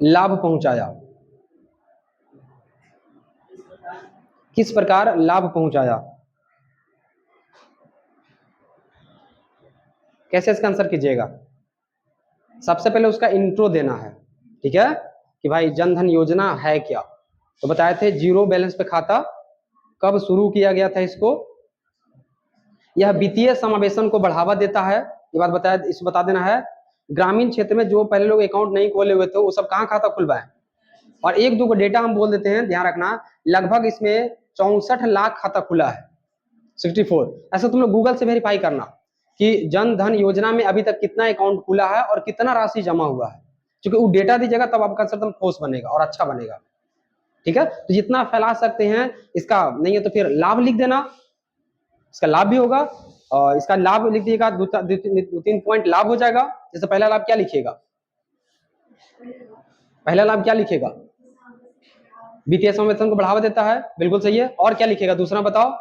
लाभ पहुंचाया, किस प्रकार लाभ पहुंचाया। कैसे इसका आंसर कीजिएगा? सबसे पहले उसका इंट्रो देना है, ठीक है, कि भाई जनधन योजना है क्या। तो बताए थे जीरो बैलेंस पे खाता, कब शुरू किया गया था इसको, यह वित्तीय समावेशन को बढ़ावा देता है, ये बात बताया, इसको बता देना है। ग्रामीण क्षेत्र में जो पहले लोग अकाउंट नहीं खोले हुए थे वो सब कहाँ खाता खुलवाए। और एक दो को डेटा हम बोल देते हैं, ध्यान रखना, लगभग इसमें 64 लाख खाता खुला है, 64। ऐसा तुम लोग गूगल से वेरीफाई करना कि जन धन योजना में अभी तक कितना अकाउंट खुला है और कितना राशि जमा हुआ है, क्योंकि वो डेटा दीजिएगा तब आपका आंसर ठोस बनेगा और अच्छा बनेगा, ठीक है। तो जितना फैला सकते हैं, इसका नहीं है तो फिर लाभ लिख देना, इसका लाभ भी होगा, और इसका लाभ लिख दीजिएगा, 2-3 पॉइंट लाभ हो जाएगा। जैसे पहला लाभ क्या लिखिएगा, पहला लाभ क्या लिखेगा, वित्तीय समावेशन को बढ़ावा देता है, बिल्कुल सही है। और क्या लिखेगा दूसरा बताओ?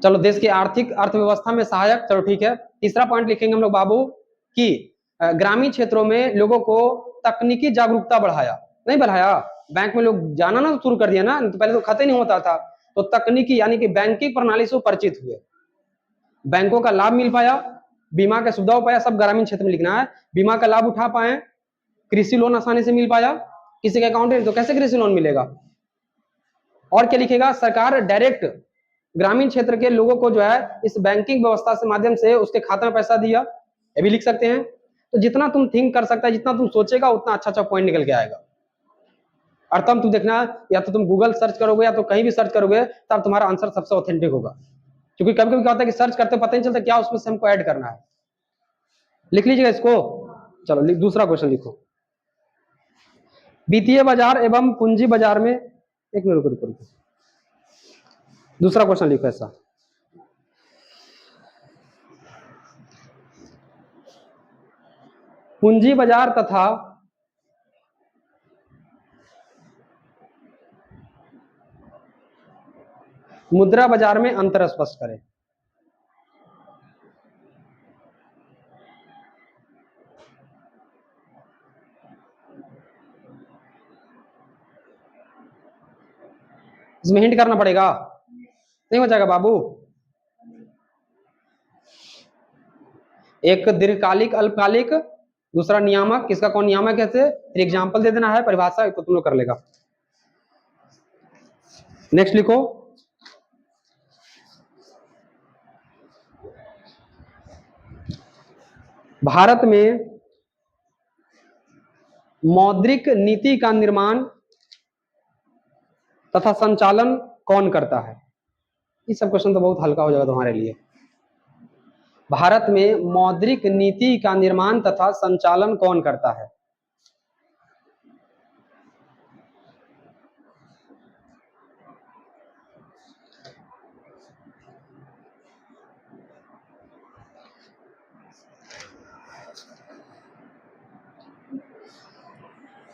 चलो, देश की आर्थिक अर्थव्यवस्था में सहायक, चलो ठीक है। तीसरा पॉइंट लिखेंगे हम लोग बाबू कि ग्रामीण क्षेत्रों में लोगों को तकनीकी जागरूकता बढ़ाया, नहीं बढ़ाया, बैंक में लोग जाना ना शुरू कर दिया ना, तो पहले तो खाता ही नहीं होता था, तो तकनीकी यानी कि बैंकिंग प्रणाली से परिचित हुए, बैंकों का लाभ मिल पाया, बीमा का सुविधा हो पाया, सब ग्रामीण क्षेत्र में लिखना है। बीमा का लाभ उठा पाए, कृषि लोन आसानी से मिल पाया, किसी का अकाउंट है तो कैसे कृषि लोन मिलेगा। और क्या लिखेगा, सरकार डायरेक्ट ग्रामीण क्षेत्र के लोगों को जो है इस बैंकिंग व्यवस्था से माध्यम से उसके खाते में पैसा दिया, ये भी लिख सकते हैं। तो जितना तुम थिंक कर सकता है, जितना तुम सोचेगा उतना अच्छा अच्छा पॉइंट निकल के आएगा, और तब तुम देखना, या तो तुम गूगल सर्च करोगे या तो कहीं भी सर्च करोगे, तब तुम्हारा आंसर सबसे ऑथेंटिक होगा। क्योंकि कभी कभी क्या होता है कि सर्च करते पता नहीं चलता क्या उसमें से हमको ऐड करना है। लिख लीजिएगा इसको। चलो दूसरा क्वेश्चन लिखो। वित्तीय बाजार एवं पूंजी बाजार में, एक मिनट रुको रुको रुको, दूसरा क्वेश्चन लिखो ऐसा। पूंजी बाजार तथा मुद्रा बाजार में अंतर स्पष्ट करें। इसमें हिंट करना पड़ेगा, नहीं हो जाएगा बाबू। एक दीर्घकालिक अल्पकालिक, दूसरा नियामक, किसका कौन नियामक है, फिर एग्जाम्पल दे देना है, परिभाषा तो तुम लोग कर लेगा। नेक्स्ट लिखो। भारत में मौद्रिक नीति का निर्माण तथा संचालन कौन करता है? ये सब क्वेश्चन तो बहुत हल्का हो जाएगा तुम्हारे लिए। भारत में मौद्रिक नीति का निर्माण तथा संचालन कौन करता है?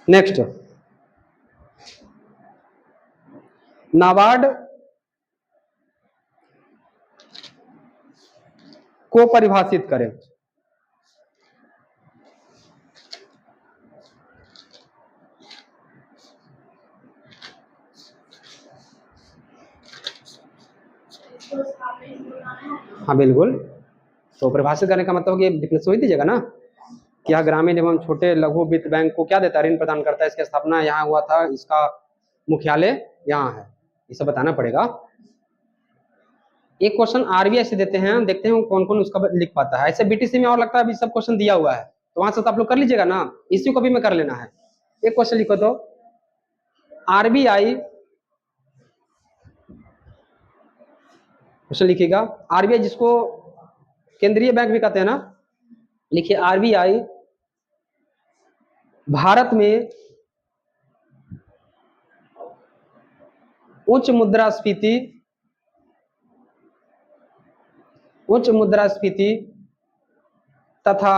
नेक्स्ट, नाबार्ड को परिभाषित करें। हाँ बिल्कुल, तो परिभाषित करने का मतलब कि डिफिनेशन वही दीजिएगा ना कि यह ग्रामीण एवं छोटे लघु वित्त बैंक को क्या देता है, ऋण प्रदान करता है, इसकी स्थापना यहाँ हुआ था, इसका मुख्यालय यहाँ है, ये सब बताना पड़ेगा। एक क्वेश्चन आरबीआई से देते हैं, देखते हैं कौन कौन उसका लिख पाता है। ऐसे बीटीसी में और लगता है अभी सब क्वेश्चन दिया हुआ है, तो वहां से तो आप लोग कर लीजिएगा ना, इसी को भी में कर लेना है। एक क्वेश्चन लिखो तो, आरबीआई, क्वेश्चन लिखिएगा, आरबीआई जिसको केंद्रीय बैंक भी कहते हैं ना, लिखिए आरबीआई भारत में उच्च मुद्रास्फीति तथा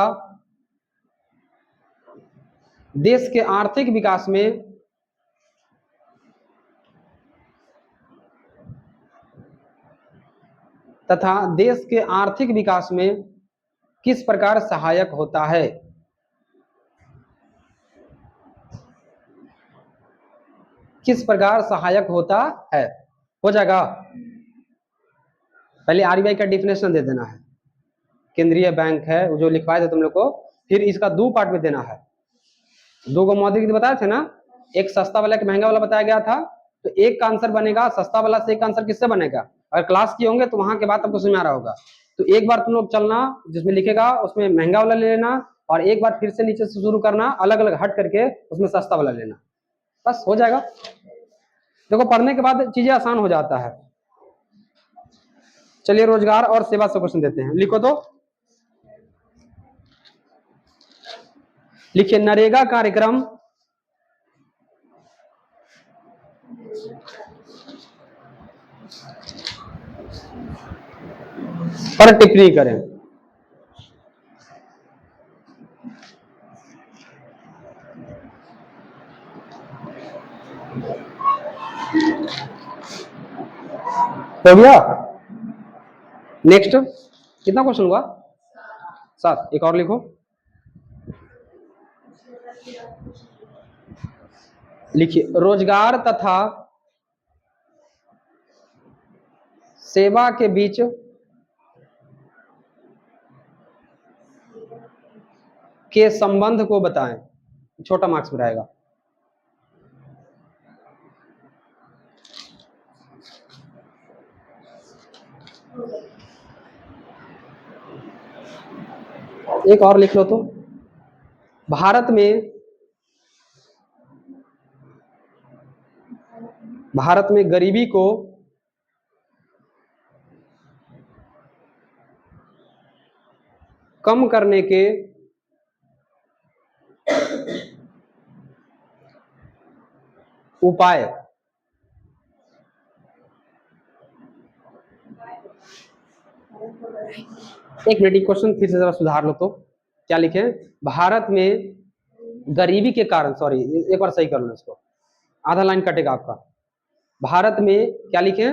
देश के आर्थिक विकास में किस प्रकार सहायक होता है? किस प्रकार सहायक होता है? हो जाएगा। पहले आरबीआई का डिफिनेशन दे देना है, केंद्रीय बैंक है वो जो लिखवाए थे तुम लोग को, फिर इसका दो पार्ट में देना है। दो को मौद्रिक नीति बताए थे ना, एक सस्ता वाला एक महंगा वाला बताया गया था, तो एक का आंसर बनेगा सस्ता वाला से, एक का आंसर किससे बनेगा? अगर क्लास किए होंगे तो वहां के बाद आपको समझ में आ रहा होगा। तो एक बार तुम लोग चलना जिसमें लिखेगा उसमें महंगा वाला ले लेना, और एक बार फिर से नीचे से शुरू करना, अलग अलग हट करके उसमें सस्ता वाला लेना, बस हो जाएगा। देखो पढ़ने के बाद चीजें आसान हो जाता है। चलिए रोजगार और सेवा से क्वेश्चन देते हैं, लिखो तो। लिखिए नरेगा कार्यक्रम पर टिप्पणी करें। हो गया। नेक्स्ट, कितना क्वेश्चन हुआ? 7। एक और लिखो। लिखिए रोजगार तथा सेवा के बीच के संबंध को बताएं। छोटा मार्क्स में रहेगा। एक और लिख लो तो, भारत में भारत में गरीबी को कम करने के उपाय। एक मिनट, क्वेश्चन फिर से जरा सुधार लो तो। क्या लिखे? भारत में गरीबी के कारण, सॉरी एक बार सही कर लो इसको, आधा लाइन कटेगा आपका। भारत में क्या लिखे?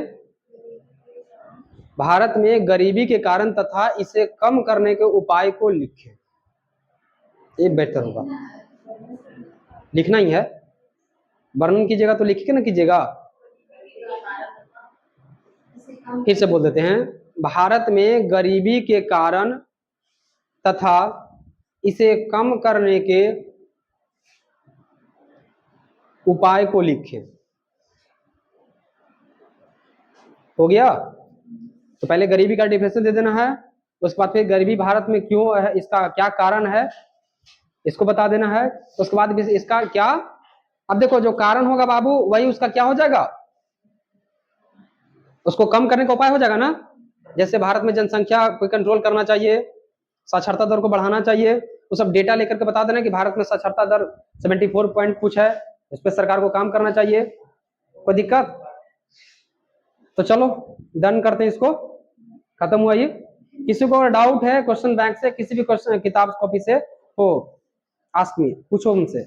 भारत में गरीबी के कारण तथा इसे कम करने के उपाय को लिखे। ये बेहतर होगा, लिखना ही है। वर्णन कीजिएगा तो लिख के ना कीजिएगा। फिर से बोल देते हैं, भारत में गरीबी के कारण तथा इसे कम करने के उपाय को लिखें। हो गया? तो पहले गरीबी का डिफिनेशन दे देना है, उसके बाद फिर गरीबी भारत में क्यों है, इसका क्या कारण है, इसको बता देना है। उसके बाद इसका क्या, अब देखो जो कारण होगा बाबू वही उसका क्या हो जाएगा, उसको कम करने का उपाय हो जाएगा ना। जैसे भारत में जनसंख्या को कंट्रोल करना चाहिए, साक्षरता दर को बढ़ाना चाहिए, वो सब डेटा लेकर के बता देना कि भारत में साक्षरता दर 74 पॉइंट कुछ है, इस पर सरकार को काम करना चाहिए। कोई दिक्कत? तो चलो डन करते हैं, इसको खत्म हुआ ये। किसी को डाउट है क्वेश्चन बैंक से, किसी भी क्वेश्चन किताब कॉपी से हो, आस्क मी, पूछो उनसे।